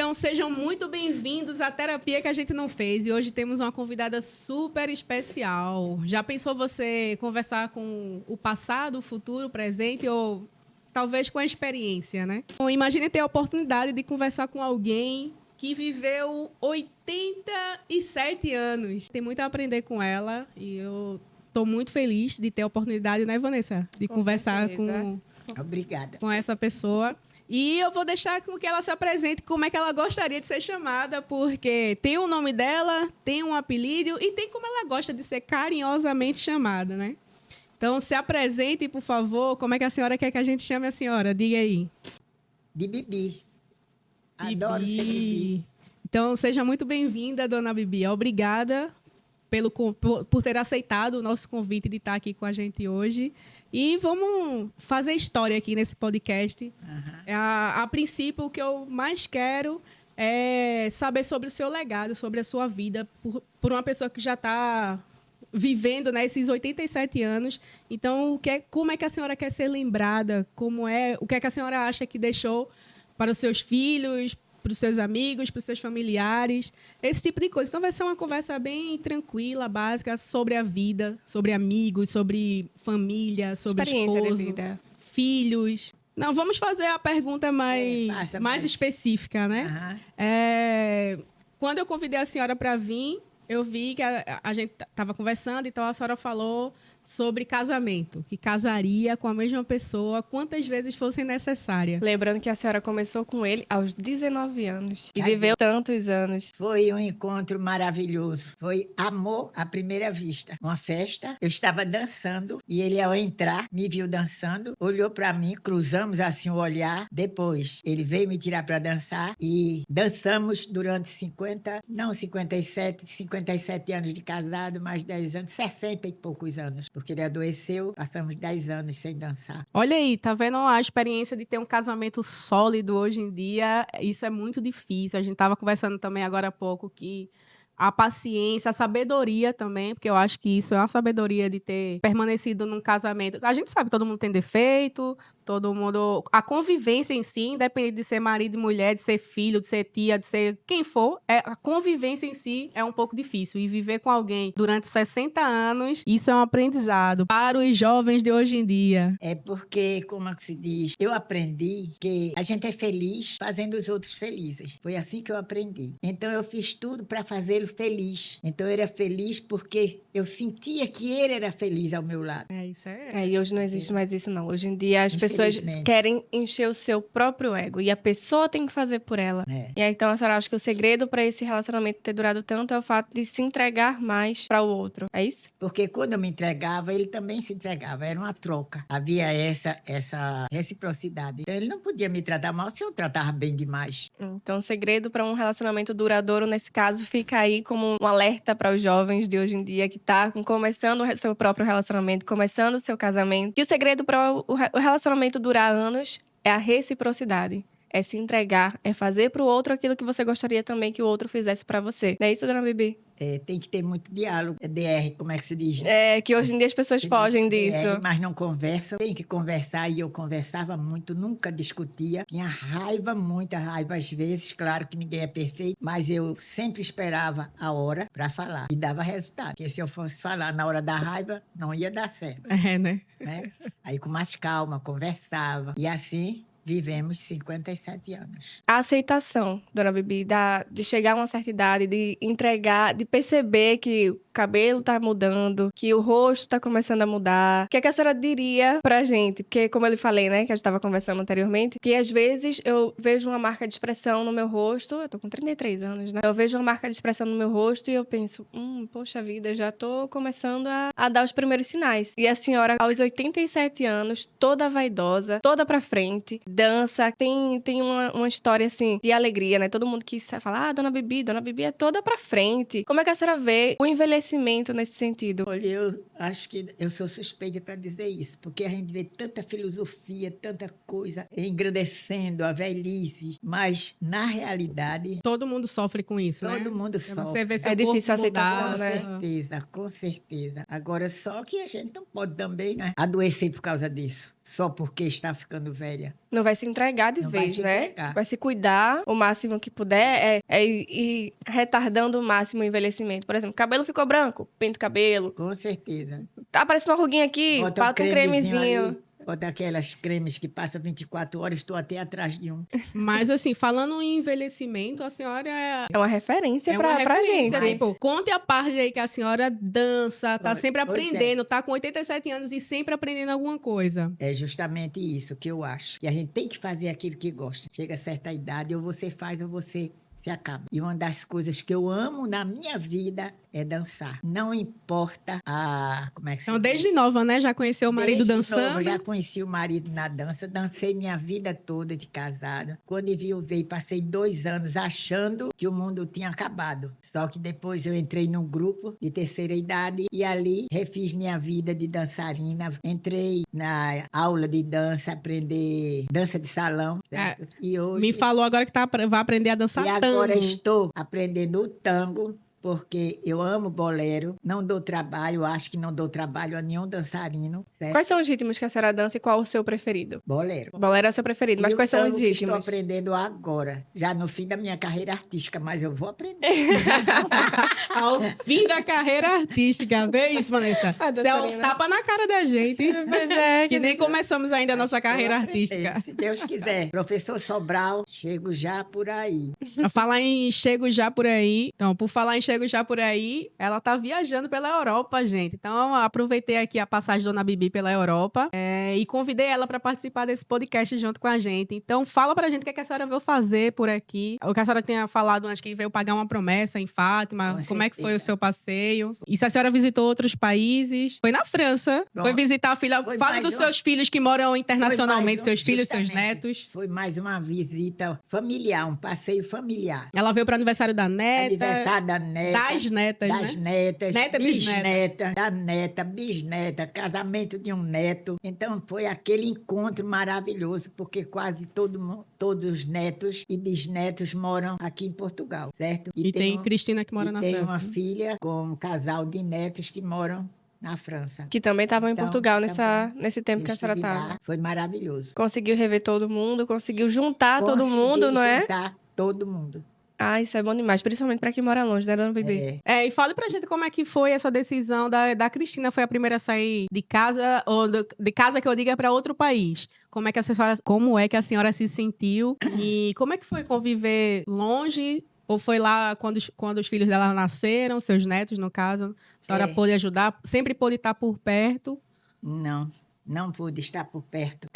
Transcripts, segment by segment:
Então, sejam muito bem-vindos à terapia que a gente não fez. E hoje temos uma convidada super especial. Já pensou você conversar com o passado, o futuro, o presente ou talvez com a experiência, né? Então, imagine ter a oportunidade de conversar com alguém que viveu 87 anos. Tem muito a aprender com ela e eu estou muito feliz de ter a oportunidade, né, Vanessa? De conversar Obrigada. com essa pessoa. E eu vou deixar com que ela se apresente como é que ela gostaria de ser chamada, porque tem o nome dela, tem um apelido e tem como ela gosta de ser carinhosamente chamada, né? Então, se apresente, por favor. Como é que a senhora quer que a gente chame a senhora? Diga aí. De Bibi. Adoro ser Bibi. Então, seja muito bem-vinda, dona Bibi. Obrigada por ter aceitado o nosso convite de estar aqui com a gente hoje. E vamos fazer história aqui nesse podcast. A princípio, o que eu mais quero é saber sobre o seu legado, sobre a sua vida, por uma pessoa que já está vivendo, né, esses 87 anos. Então, como é que a senhora quer ser lembrada? O que é que a senhora acha que deixou para os seus filhos, para os seus amigos, para os seus familiares, esse tipo de coisa. Então, vai ser uma conversa bem tranquila, básica, sobre a vida, sobre amigos, sobre família, sobre esposo, de vida, filhos. Não, vamos fazer a pergunta mais específica, né? Quando eu convidei a senhora para vir, eu vi que a gente estava conversando, então a senhora falou sobre casamento, que casaria com a mesma pessoa quantas vezes fossem necessárias. Lembrando que a senhora começou com ele aos 19 anos e viveu tantos anos. Foi um encontro maravilhoso. Foi amor à primeira vista. Uma festa, eu estava dançando e ele, ao entrar, me viu dançando, olhou para mim, cruzamos assim o olhar. Depois, ele veio me tirar para dançar e dançamos durante 57 anos de casado, mais 10 anos, 60 e poucos anos. Porque ele adoeceu, passamos 10 anos sem dançar. Olha aí, tá vendo a experiência de ter um casamento sólido hoje em dia? Isso é muito difícil. A gente tava conversando também agora há pouco que a paciência, a sabedoria também, porque eu acho que isso é uma sabedoria de ter permanecido num casamento. A gente sabe que todo mundo tem defeito, todo mundo... A convivência em si, independente de ser marido e mulher, de ser filho, de ser tia, de ser quem for, a convivência em si é um pouco difícil. E viver com alguém durante 60 anos, isso é um aprendizado para os jovens de hoje em dia. É porque, como é que se diz, eu aprendi que a gente é feliz fazendo os outros felizes. Foi assim que eu aprendi. Então, eu fiz tudo para fazê-lo feliz. Então, eu era feliz porque eu sentia que ele era feliz ao meu lado. Isso é. E hoje não existe mais isso, não. Hoje em dia, as pessoas querem encher o seu próprio ego. E a pessoa tem que fazer por ela. E aí, então, a senhora acha que o segredo para esse relacionamento ter durado tanto é o fato de se entregar mais para o outro. É isso? Porque quando eu me entregava, ele também se entregava. Era uma troca. Havia essa reciprocidade. Então, ele não podia me tratar mal se eu tratava bem demais. Então, o segredo para um relacionamento duradouro, nesse caso, fica aí como um alerta para os jovens de hoje em dia que tá começando o seu próprio relacionamento, começando o seu casamento. E o segredo para o relacionamento durar anos é a reciprocidade. É se entregar, é fazer pro outro aquilo que você gostaria também que o outro fizesse para você. Não é isso, dona Bibi? Tem que ter muito diálogo. DR, como é que se diz? Que hoje em dia as pessoas fogem disso. Mas não conversam. Tem que conversar e eu conversava muito, nunca discutia. Tinha raiva, muita raiva às vezes. Claro que ninguém é perfeito, mas eu sempre esperava a hora para falar e dava resultado. Porque se eu fosse falar na hora da raiva, não ia dar certo. Né? Aí com mais calma, conversava. E assim... vivemos 57 anos. A aceitação, dona Bibi, de chegar a uma certa idade, de entregar, de perceber que o cabelo tá mudando, que o rosto tá começando a mudar. O que é que a senhora diria pra gente? Porque, como eu lhe falei, né, que a gente tava conversando anteriormente, que às vezes eu vejo uma marca de expressão no meu rosto, eu tô com 33 anos, né? Eu vejo uma marca de expressão no meu rosto e eu penso, poxa vida, já tô começando a dar os primeiros sinais. E a senhora, aos 87 anos, toda vaidosa, toda pra frente, dança, tem uma história, assim, de alegria, né? Todo mundo que fala, dona Bibi é toda pra frente. Como é que a senhora vê o envelhecimento nesse sentido? Olha, eu acho que eu sou suspeita para dizer isso, porque a gente vê tanta filosofia, tanta coisa engrandecendo a velhice, mas, na realidade... todo mundo sofre com isso, né? Todo mundo sofre. Você vê seu difícil a corpo mudar, aceitação, né? Com certeza. Agora, só que a gente não pode também, né, adoecer por causa disso. só porque está ficando velha. Não vai se entregar de Não vai vez, se né? entregar. Vai se cuidar o máximo que puder, é ir retardando o máximo o envelhecimento. Por exemplo, cabelo ficou branco, pinta o cabelo. Com certeza. Tá aparecendo uma ruguinha aqui, Bota passa um cremezinho. ali, bota aquelas cremes que passa 24 horas, estou até atrás de um. Mas, assim, falando em envelhecimento, a senhora É uma referência é pra uma referência, gente. tipo, conte a parte aí que a senhora dança, tá Pois- sempre pois é. aprendendo, tá com 87 anos e sempre aprendendo alguma coisa. É justamente isso que eu acho. Que a gente tem que fazer aquilo que gosta. Chega a certa idade, ou você faz ou você se acaba. E uma das coisas que eu amo na minha vida é dançar. Não importa como é que Então, se desde diz? nova, né? Já conheceu o marido Desde dançando. novo, já conheci o marido na dança, dancei minha vida toda de casada. Quando veio, passei 2 anos achando que o mundo tinha acabado. Só que depois eu entrei num grupo de terceira idade e ali refiz minha vida de dançarina. Entrei na aula de dança, aprender dança de salão, certo? E hoje... Me falou agora que vai aprender a dançar E agora tango. estou aprendendo o tango, porque eu amo bolero, não dou trabalho, acho que não dou trabalho a nenhum dançarino, certo? Quais são os ritmos que a senhora dança e qual o seu preferido? Bolero. Bolero é o seu preferido, mas E o quais são os tango que estou ritmos? aprendendo agora, já no fim da minha carreira artística, mas eu vou aprender. Ao fim da carreira artística. Vê isso, Vanessa. A Você é um dançarina. tapa na cara da gente. Pois é, Que nem começamos ainda a nossa carreira Vou aprender, artística. se Deus quiser. Professor Sobral, chego já por aí. A falar em Chego Já Por Aí. Então, por falar em Chego Já Por Aí, ela tá viajando pela Europa, gente. Então, aproveitei aqui a passagem da Dona Bibi pela Europa e convidei ela para participar desse podcast junto com a gente. Então, fala pra gente o que a senhora veio fazer por aqui. O que a senhora tinha falado antes, que veio pagar uma promessa em Fátima. Com Como é que foi o certeza. seu passeio? E se a senhora visitou outros países? Foi na França. Pronto. Foi visitar a filha. Foi Fala mais dos uma- seus filhos que moram internacionalmente, Foi mais seus filhos, seus justamente, netos. Foi mais uma visita familiar, um passeio familiar. Ela veio para aniversário da neta. Aniversário da neta. Das netas, Das né? netas, Neta, bisneta, da neta, bisneta, casamento de um neto. Então foi aquele encontro maravilhoso, porque quase todos os netos e bisnetos moram aqui em Portugal, certo? E tem Cristina que mora na tem França. uma filha com um casal de netos que moram na França. Que também estavam em Então, Portugal também. nesse tempo Eu que a senhora estive lá, estava. foi maravilhoso. Conseguiu rever todo mundo, conseguiu juntar todo Consegui mundo, não é? juntar todo mundo. Ah, isso é bom demais, principalmente pra quem mora longe, né, dona Bibi? É. E fale pra gente como é que foi essa decisão da Cristina. Foi a primeira a sair de casa, ou de casa que eu diga para outro país. Como é que a senhora se sentiu? E como é que foi conviver longe? Ou foi lá quando os filhos dela nasceram, seus netos, no caso? A senhora É. pôde ajudar? Sempre pôde estar por perto? Não pude estar por perto.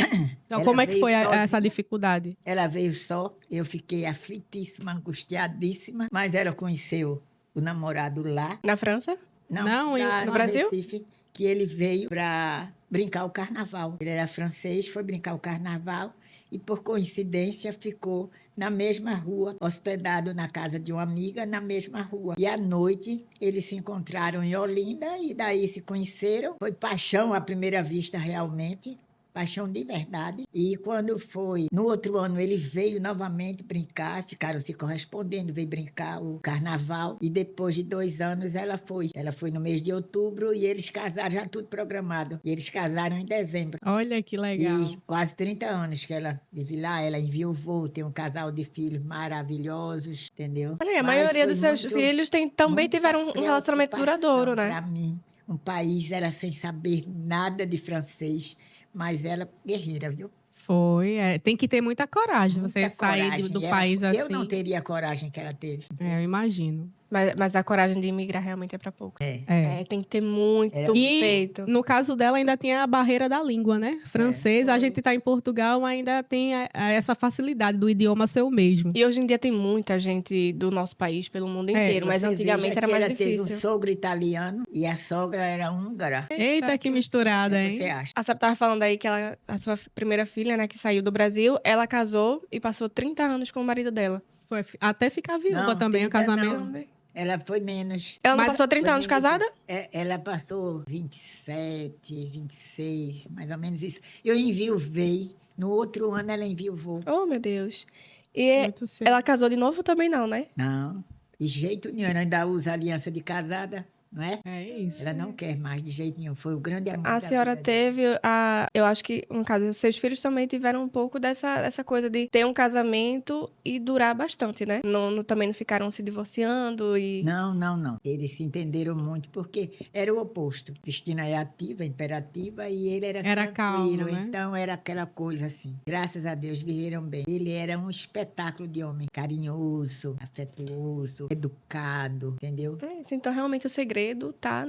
Então, Ela como é que veio foi sozinha. essa dificuldade? Ela veio só, eu fiquei aflitíssima, angustiadíssima, mas ela conheceu o namorado lá. Na França? Não, lá no Brasil? Recife, que ele veio para brincar o carnaval. Ele era francês, foi brincar o carnaval e, por coincidência, ficou na mesma rua, hospedado na casa de uma amiga, na mesma rua. E à noite, eles se encontraram em Olinda e daí se conheceram. Foi paixão à primeira vista, realmente. Paixão de verdade. E quando foi, no outro ano, ele veio novamente brincar, ficaram se correspondendo, veio brincar o carnaval. E depois de 2 anos, ela foi. Ela foi no mês de outubro e eles casaram, já tudo programado. E eles casaram em dezembro. Olha que legal. E quase 30 anos que ela vive lá, ela enviou, tem um casal de filhos maravilhosos, entendeu? Olha aí, a Mas maioria foi dos seus muito- filhos também muita tiveram um relacionamento preocupação duradouro, né? Para mim, um país, ela sem saber nada de francês, mas ela guerreira, viu? Foi. Tem que ter muita coragem você Muita sair coragem. do Ela- país assim. Eu não teria a coragem que ela teve. Eu imagino. Mas a coragem de imigrar realmente é pra pouco. É. É. Tem que ter muito E peito. no caso dela ainda tinha a barreira da língua, né? Francês, a gente tá em Portugal, mas ainda tem essa facilidade do idioma ser o mesmo. E hoje em dia tem muita gente do nosso país pelo mundo inteiro, mas Você antigamente veja era que mais ela teve difícil. um sogro italiano e a sogra era húngara. Eita, que misturada, O que hein? você acha? A senhora tava falando aí que a sua primeira filha, né, que saiu do Brasil, ela casou e passou 30 anos com o marido dela. Foi até ficar viúva Não, também, o 30 casamento. não. Ela foi menos. Ela não Mas passou 30 Foi anos menos. casada? Ela passou 27, 26, mais ou menos isso. Eu enviuvei. No outro ano ela enviuvou. Oh, meu Deus. E Muito cedo. ela casou de novo também não, né? Não, de jeito nenhum. Ela ainda usa aliança de casada. não é? É isso. Ela não quer mais de jeito nenhum. Foi o grande amor A da senhora vida dela. teve eu acho que, no caso, os seus filhos também tiveram um pouco dessa coisa de ter um casamento e durar bastante, né? Também não ficaram se divorciando e... Não, não, não. Eles se entenderam muito porque era o oposto. Cristina é ativa, imperativa e ele era Era tranquilo. calmo, né? Então era aquela coisa assim. Graças a Deus viveram bem. Ele era um espetáculo de homem. Carinhoso, afetuoso, educado, entendeu? É isso, então, realmente, o segredo tá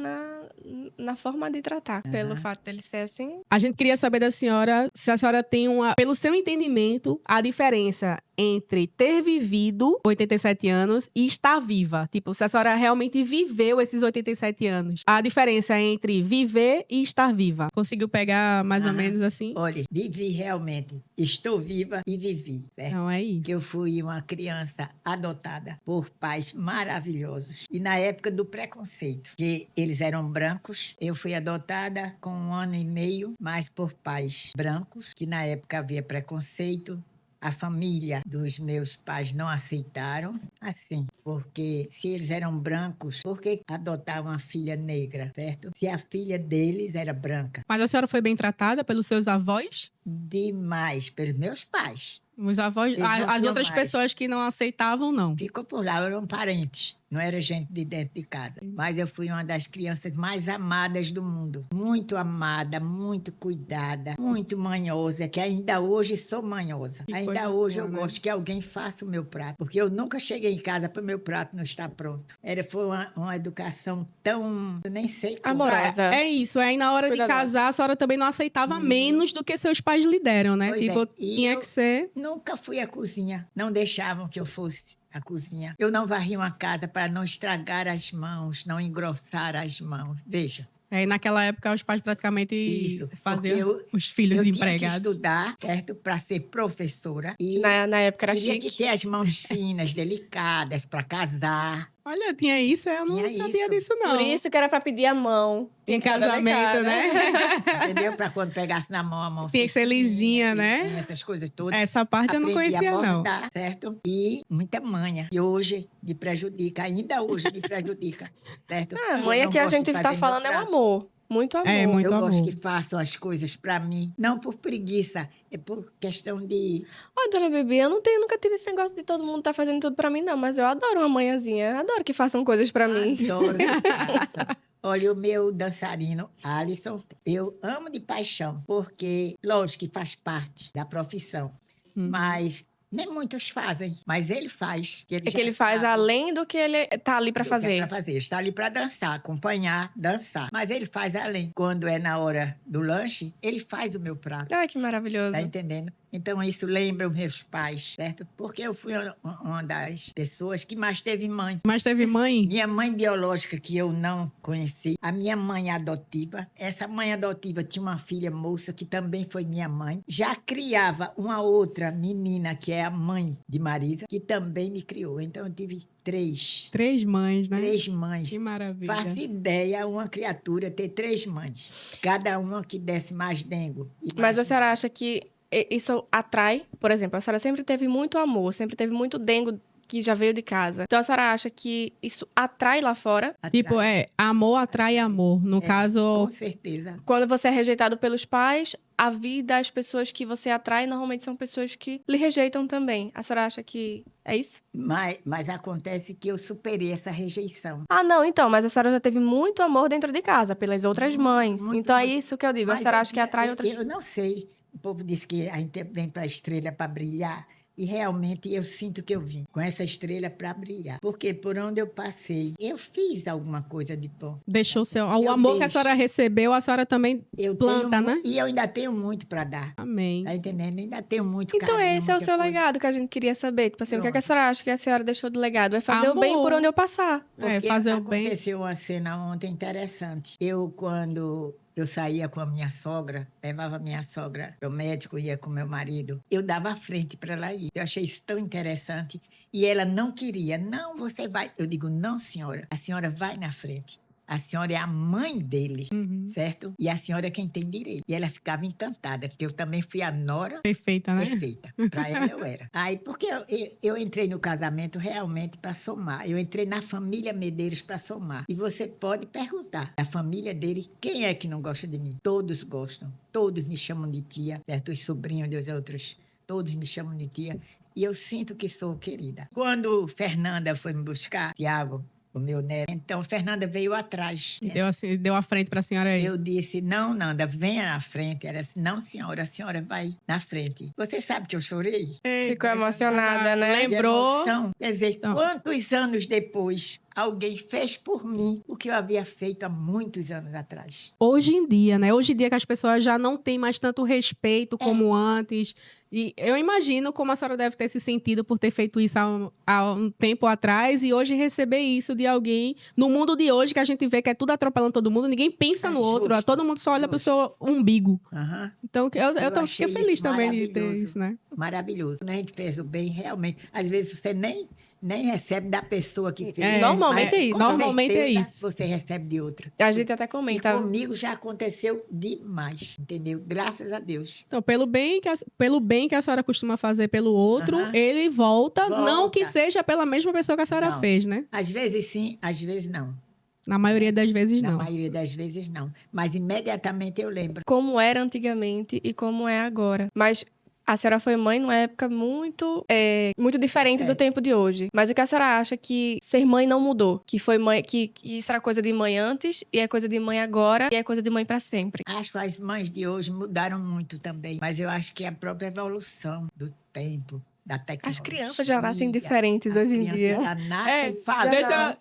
na forma de tratar. Pelo fato dele ser assim. A gente queria saber da senhora se a senhora tem pelo seu entendimento, a diferença entre ter vivido 87 anos e estar viva. Tipo, se a senhora realmente viveu esses 87 anos. A diferença entre viver e estar viva. Conseguiu pegar mais ou menos assim? Olha, vivi realmente. Estou viva e vivi, certo? Então é isso. Que eu fui uma criança adotada por pais maravilhosos. E na época do preconceito, que eles eram brancos, eu fui adotada com 1 ano e meio, mas por pais brancos, que na época havia preconceito. A família dos meus pais não aceitaram, assim, porque se eles eram brancos, por que adotar uma filha negra, certo? Se a filha deles era branca. Mas a senhora foi bem tratada pelos seus avós? Demais, pelos meus pais. Os avós, Eles não as tinham outras mais. pessoas que não aceitavam, não. Ficou por lá, eram parentes, não era gente de dentro de casa. Mas eu fui uma das crianças mais amadas do mundo. Muito amada, muito cuidada, muito manhosa, que ainda hoje sou manhosa. Que Ainda coisa hoje boa, eu né? gosto que alguém faça o meu prato, porque eu nunca cheguei em casa para o meu prato não estar pronto. Foi uma educação tão, eu nem sei como. Amorosa. É isso. Aí na hora de Cuidadosa. casar, a senhora também não aceitava menos do que seus pais lhe deram, né? Pois Tipo, é. E tinha eu que ser. nunca fui à cozinha, não deixavam que eu fosse à cozinha. Eu não varria uma casa para não estragar as mãos, não engrossar as mãos. Veja. Aí naquela época os pais praticamente Isso, faziam porque os filhos eu de tinha que empregados. estudar, certo? Para ser professora. E Na época era tinha chique. que ter as mãos finas, delicadas, para casar. Olha, tinha isso, eu não Tinha sabia isso. disso, não. Por isso que era pra pedir a mão. Em Tinha que estar casamento, delicada. né? Entendeu? Para quando pegasse na mão, a mão Tinha que ser lisinha, né? lisinha, essas coisas todas. Essa parte eu não Aprendi conhecia, a não. bordar, certo? E muita manha. E hoje me prejudica, ainda hoje me prejudica, certo? A Eu mãe não que a gosto de gente fazer tá meu falando é o prato. amor. Muito amor. É, muito Eu gosto amor. que façam as coisas para mim, não por preguiça, é por questão de... Olha, dona Bibi, eu nunca tive esse negócio de todo mundo tá fazendo tudo pra mim, não. Mas eu adoro uma manhãzinha. Eu adoro que façam coisas pra mim. Adoro que façam. Olha, o meu dançarino, Alisson, eu amo de paixão, porque, lógico que faz parte da profissão, mas nem muitos fazem, mas ele faz. É que já ele faz sabe além do que ele tá ali pra do que é fazer. pra fazer. Ele está ali para dançar, acompanhar, dançar. Mas ele faz além. Quando é na hora do lanche, ele faz o meu prato. Ai, que maravilhoso. Tá entendendo? Então, isso lembra os meus pais, certo? Porque eu fui uma das pessoas que mais teve mãe. Mas teve mãe? Minha mãe biológica, que eu não conheci, a minha mãe adotiva. Essa mãe adotiva tinha uma filha moça, que também foi minha mãe. Já criava uma outra menina, que é a mãe de Marisa, que também me criou. Então, eu tive três 3 mães, né? mães. Que maravilha. Faça ideia uma criatura ter 3 mães. Cada uma que desse mais dengo. e Mas mais a senhora acha que isso atrai? Por exemplo, a senhora sempre teve muito amor, sempre teve muito dengo que já veio de casa. Então a senhora acha que isso atrai lá fora? Tipo, amor atrai amor. No Com caso, certeza. Quando você é rejeitado pelos pais, a vida, as pessoas que você atrai, normalmente são pessoas que lhe rejeitam também. A senhora acha que é isso? Mas acontece que eu superei essa rejeição. Ah, não, então, mas a senhora já teve muito amor dentro de casa, pelas outras mães. muito, Então é muito. isso que eu digo. A Mas senhora acha que atrai outras... Eu não sei. O povo diz que a gente vem para a estrela para brilhar. E realmente eu sinto que eu vim com essa estrela para brilhar. Porque por onde eu passei, eu fiz alguma coisa de bom. deixou o Eu amor que a deixo. senhora recebeu, a senhora também Eu planta, tenho, né? E eu ainda tenho muito para dar. Amém. Tá entendendo? Ainda tenho muito Então carinho, esse é o muita seu coisa. legado que a gente queria saber. Tipo assim, o que, é que a Pronto. senhora acha que a senhora deixou de legado? É fazer o bem Amor. por onde eu passar. Porque Fazer o bem. aconteceu uma cena ontem interessante. Quando eu saía com a minha sogra, levava minha sogra para o médico, ia com meu marido, eu dava a frente para ela ir. Eu achei isso tão interessante. E ela não queria. Não, você vai. Eu digo, não, senhora. A senhora vai na frente. a senhora é a mãe dele, Uhum. certo? E a senhora é quem tem direito. E ela ficava encantada, porque eu também fui a nora Perfeita, né? perfeita. Para ela eu era. Aí, porque eu entrei no casamento realmente para somar. Eu entrei na família Medeiros para somar. E você pode perguntar, a família dele, quem é que não gosta de mim? Todos gostam. Todos me chamam de tia, certo? Os sobrinhos dos outros, todos me chamam de tia. E eu sinto que sou querida. Quando Fernanda foi me buscar, Tiago, o meu neto, então Fernanda veio atrás. Deu a frente pra senhora aí. Eu disse, não, Nanda, venha na frente. Ela disse, não, senhora, a senhora vai na frente. Você sabe que eu chorei? Ficou emocionada, né? De Lembrou? emoção. Quer dizer, Então. quantos anos depois alguém fez por mim o que eu havia feito há muitos anos atrás? Hoje em dia, né? Hoje em dia que as pessoas já não têm mais tanto respeito como antes. E eu imagino como a senhora deve ter se sentido por ter feito isso há um tempo atrás e hoje receber isso de alguém. No mundo de hoje, que a gente vê que é tudo atropelando todo mundo, ninguém pensa no outro, justo, todo mundo só olha pro seu umbigo. Aham. Então, eu fiquei achei feliz isso também de ter maravilhoso. isso, né? Maravilhoso. Quando a gente fez o bem, realmente. Às vezes você nem recebe da pessoa que fez. É, Normalmente é isso. Com Normalmente é certeza isso. Você recebe de outra. A gente até E comenta. comigo já aconteceu demais, entendeu? Graças a Deus. Então, pelo bem que a senhora costuma fazer pelo outro, Aham. ele volta, não Volta. que seja pela mesma pessoa que a senhora Não. fez, né? Às vezes sim, às vezes não. Na maioria das vezes, Na não. maioria das vezes não. Mas imediatamente eu lembro. Como era antigamente e como é agora. Mas a senhora foi mãe numa época muito diferente do tempo de hoje. Mas o que a senhora acha que ser mãe não mudou? Que foi mãe, que isso era coisa de mãe antes, e é coisa de mãe agora, e é coisa de mãe pra sempre. Acho que as mães de hoje mudaram muito também. Mas eu acho que é a própria evolução do tempo, da tecnologia. As crianças já nascem diferentes As hoje em crianças dia. já nascem falando.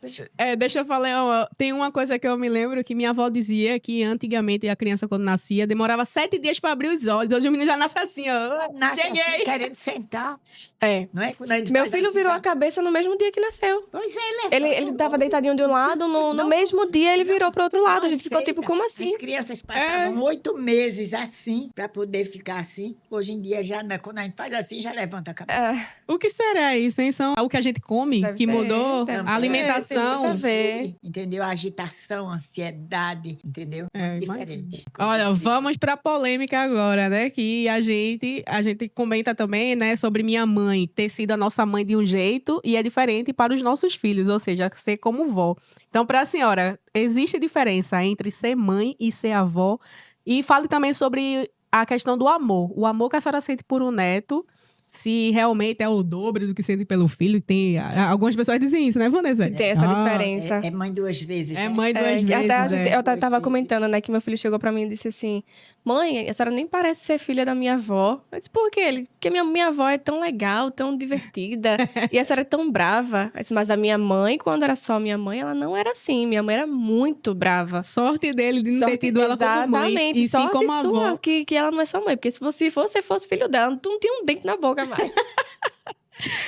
Deixa eu falar, tem uma coisa que eu me lembro que minha avó dizia que antigamente a criança quando nascia demorava 7 dias para abrir os olhos. Hoje o menino já nasce assim, ó. Nasce Cheguei! assim, querendo sentar. É. Não é? Quando a gente Meu faz filho assim, virou já- a cabeça no mesmo dia que nasceu. Pois é, Ele tava deitadinho de um lado, no Não. mesmo dia ele virou pro outro lado. Não A gente ficou aceita. tipo, como assim? As crianças passavam 8 meses assim, para poder ficar assim. Hoje em dia, já quando a gente faz assim, já levanta a cabeça. É, O que será isso, hein? São o que a gente come, Deve que ser, mudou, deve a ser. alimentação. Tem muito a ver. Entendeu? A agitação, a ansiedade, entendeu? É, Diferente. Olha, vamos pra polêmica agora, né? Que a gente comenta também, né, sobre minha mãe ter sido a nossa mãe de um jeito e é diferente para os nossos filhos, ou seja, ser como vó. Então, para a senhora, existe diferença entre ser mãe e ser avó? E fale também sobre a questão do amor. O amor que a senhora sente por um neto, se realmente é o dobro do que sente pelo filho. Tem algumas pessoas dizem isso, né, Vanessa? Tem essa diferença. É mãe duas vezes. É né? mãe duas É, que vezes. até eu Duas tava vezes. comentando, né, que meu filho chegou pra mim e disse assim: Mãe, a senhora nem parece ser filha da minha avó. Eu disse, por quê? Ele, porque minha avó é tão legal, tão divertida. E a senhora é tão brava. Eu disse, mas a minha mãe, quando era só minha mãe, ela não era assim. Minha mãe era muito brava. Sorte dele de não ter tido ela como mãe. Exatamente. E sim Sorte como sua, avó. que ela não é sua mãe. Porque se você fosse filho dela, não tinha um dente na boca mais.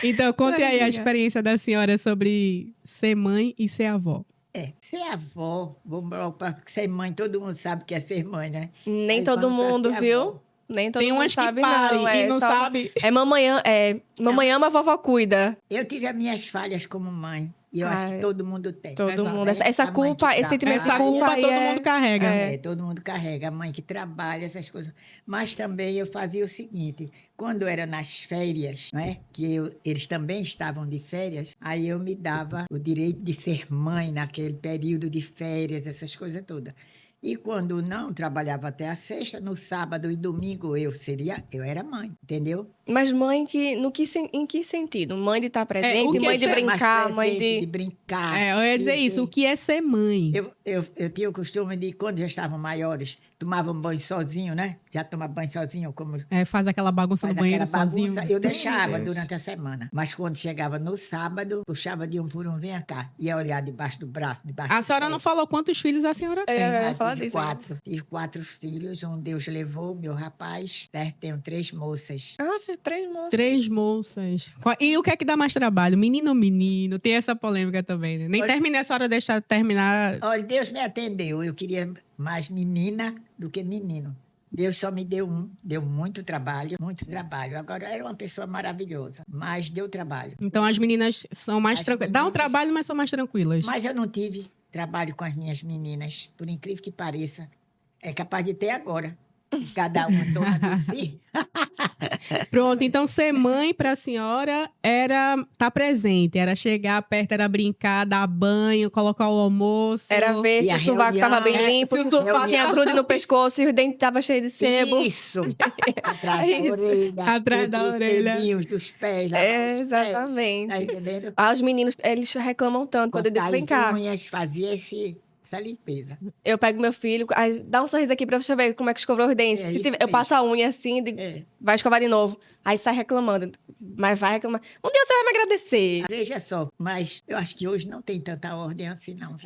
Então, conte aí a Amiga. experiência da senhora sobre ser mãe e ser avó. Ser avó, para ser mãe, todo mundo sabe que é ser mãe, né? Nem Aí todo quando pra mundo, ser viu? avó. Nem todo Tem mundo umas que sabe, parem não. e não só- sabe. Mamãe ama, vovó cuida. Eu tive as minhas falhas como mãe. E eu acho Ai, que todo mundo tem. Todo Exato. mundo. Essa A mãe culpa, que esse sentimento de Essa trabalha, culpa culpa aí todo é... mundo carrega. Todo mundo carrega. A mãe que trabalha, essas coisas. Mas também eu fazia o seguinte: quando era nas férias, né, eles também estavam de férias, aí eu me dava o direito de ser mãe naquele período de férias, essas coisas todas. E quando não, trabalhava até a sexta, no sábado e domingo eu era mãe, entendeu? Mas mãe em que sentido? Mãe de estar presente, o que mãe de é ser Mais brincar, mãe presente, de... brincar. Eu ia dizer isso. O que é ser mãe? Eu tinha o costume de, quando já estavam maiores, tomavam banho sozinho, né? Já tomava banho sozinho, como Faz aquela bagunça faz no banheiro aquela bagunça. sozinho. Eu deixava Deus. durante a semana. Mas quando chegava no sábado, puxava de um por um, vem cá. Ia olhar debaixo do braço, debaixo A do senhora pé. não falou quantos filhos a senhora tem. Eu ia Ah, falar tive disso. né? Tive 4 filhos, um Deus levou, meu rapaz, certo? Tenho 3 moças. Ah, fiz 3 moças. 3 moças. E o que é que dá mais trabalho? Menino ou menino? Tem essa polêmica também, né? Nem Olha- terminei a senhora deixar terminar. Olha, Deus me atendeu. Eu queria mais menina do que menino. Deus só me deu um. Deu muito trabalho, muito trabalho. Agora, era uma pessoa maravilhosa, mas deu trabalho. Então as meninas são mais As tranquilas. Dá um meninas- trabalho, mas são mais tranquilas. Mas eu não tive trabalho com as minhas meninas, por incrível que pareça. É capaz de ter agora. Cada uma dona de si. Pronto, então ser mãe para a senhora era estar presente, era chegar perto, era brincar, dar banho, colocar o almoço. Era ver E se a o sovaco estava bem reunião, limpo, se se o o só reunião. tinha grude no pescoço e os dentes estavam cheios de sebo. Isso. Atrás da Isso. orelha. Atrás da entre os orelha. dedinhos dos pés. Lá É, os pés. exatamente. Tá entendendo? Ah, os meninos, eles reclamam tanto quando eu digo, Cortar vem as cá, unhas, fazia essa limpeza. eu pego meu filho, aí, dá um sorriso aqui pra você ver como é que escovou os dentes. É Se isso tiver- eu mesmo. passo a unha assim, digo, É. vai escovar de novo. Aí sai reclamando, mas vai reclamar. Um dia você vai me agradecer. Veja só, mas eu acho que hoje não tem tanta ordem assim, não.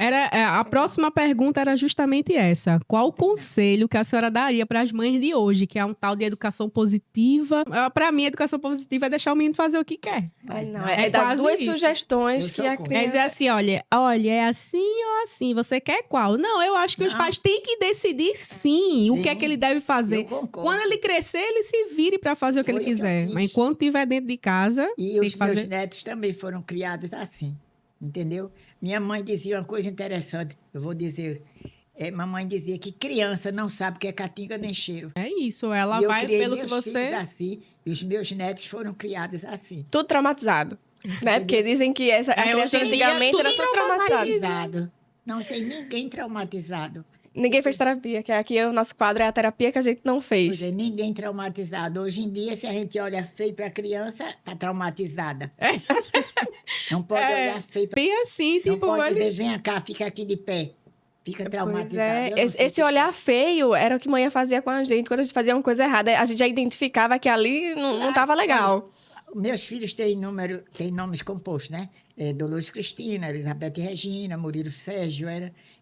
A próxima pergunta era justamente essa. Qual o conselho que a senhora daria para as mães de hoje, que é um tal de educação positiva? Para mim, educação positiva é deixar o menino fazer o que quer. Mas não, não, é, é dar quase duas isso. sugestões Eu que sou a contra. É dizer criança... assim, olha, é assim ou assim, você quer qual? Não, eu acho que os Não. pais têm que decidir sim o que é Sim, que ele deve fazer. Eu concordo. Quando ele crescer, ele se vire para fazer o que Foi ele o que eu quiser. fiz. Mas enquanto estiver dentro de casa, E tem os que meus fazer. netos também foram criados assim, entendeu? Minha mãe dizia uma coisa interessante, eu vou dizer. Mamãe dizia que criança não sabe o que é catinga nem cheiro. É isso, ela E eu vai criei pelo que meus filhos você. assim, e os meus netos foram criados assim. Tudo traumatizado. Né? Porque dizem que a criança hoje em dia, antigamente tudo era tudo traumatizada. Traumatizado. Não tem ninguém traumatizado. Ninguém fez terapia, que aqui o nosso quadro é a terapia que a gente não fez. Pois é, ninguém traumatizado. Hoje em dia, se a gente olha feio para a criança, tá traumatizada. Não pode olhar feio para Bem assim, Não tipo, pode eles. dizer, vem cá, fica aqui de pé. Fica Pois traumatizado. é, Eu não sei esse olhar feio era o que mãe fazia com a gente. Quando a gente fazia uma coisa errada, a gente já identificava que ali não estava legal. Meus filhos têm nomes compostos, né? Dolores Cristina, Elizabeth Regina, Murilo Sérgio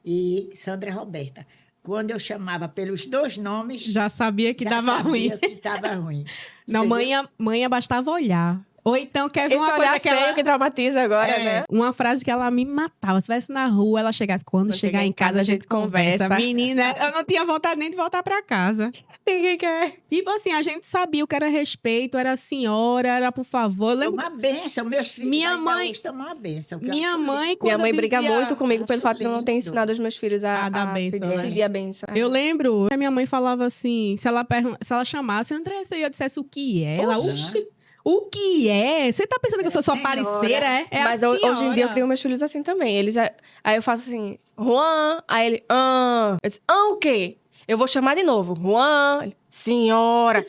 e Sandra Roberta. Quando eu chamava pelos dois nomes, Já sabia que já dava sabia ruim. que estava ruim. Não, Entendeu? mãe bastava olhar. Ou então quer ver Esse uma olhar coisa que feio ela... que traumatiza agora, É, né? uma frase que ela me matava. Se estivesse na rua, ela chegasse. Quando chegar em casa, a gente conversa. Menina, eu não tinha vontade nem de voltar pra casa. Ninguém quer. Tipo assim, a gente sabia o que era respeito, era senhora, era por favor. Eu É lembro uma benção. Meus filhos Minha ainda mãe- hoje estão uma benção. que eu minha acho mãe, lindo. quando Minha mãe eu briga dizia- muito comigo pelo acho fato de eu não ter lindo. ensinado os meus filhos A dar bênção, né? pedir a benção. Eu lembro que a minha mãe falava assim, se ela chamasse Andressa e eu dissesse o que é, ela, oxi, o que é? Você tá pensando que eu sou sua senhora. parceira, é? É Mas a hoje em dia eu senhora. crio meus filhos assim também. Ele já... Aí eu faço assim, Juan, aí ele, Eu disse, o quê? Eu vou chamar de novo. Juan, ele, senhora,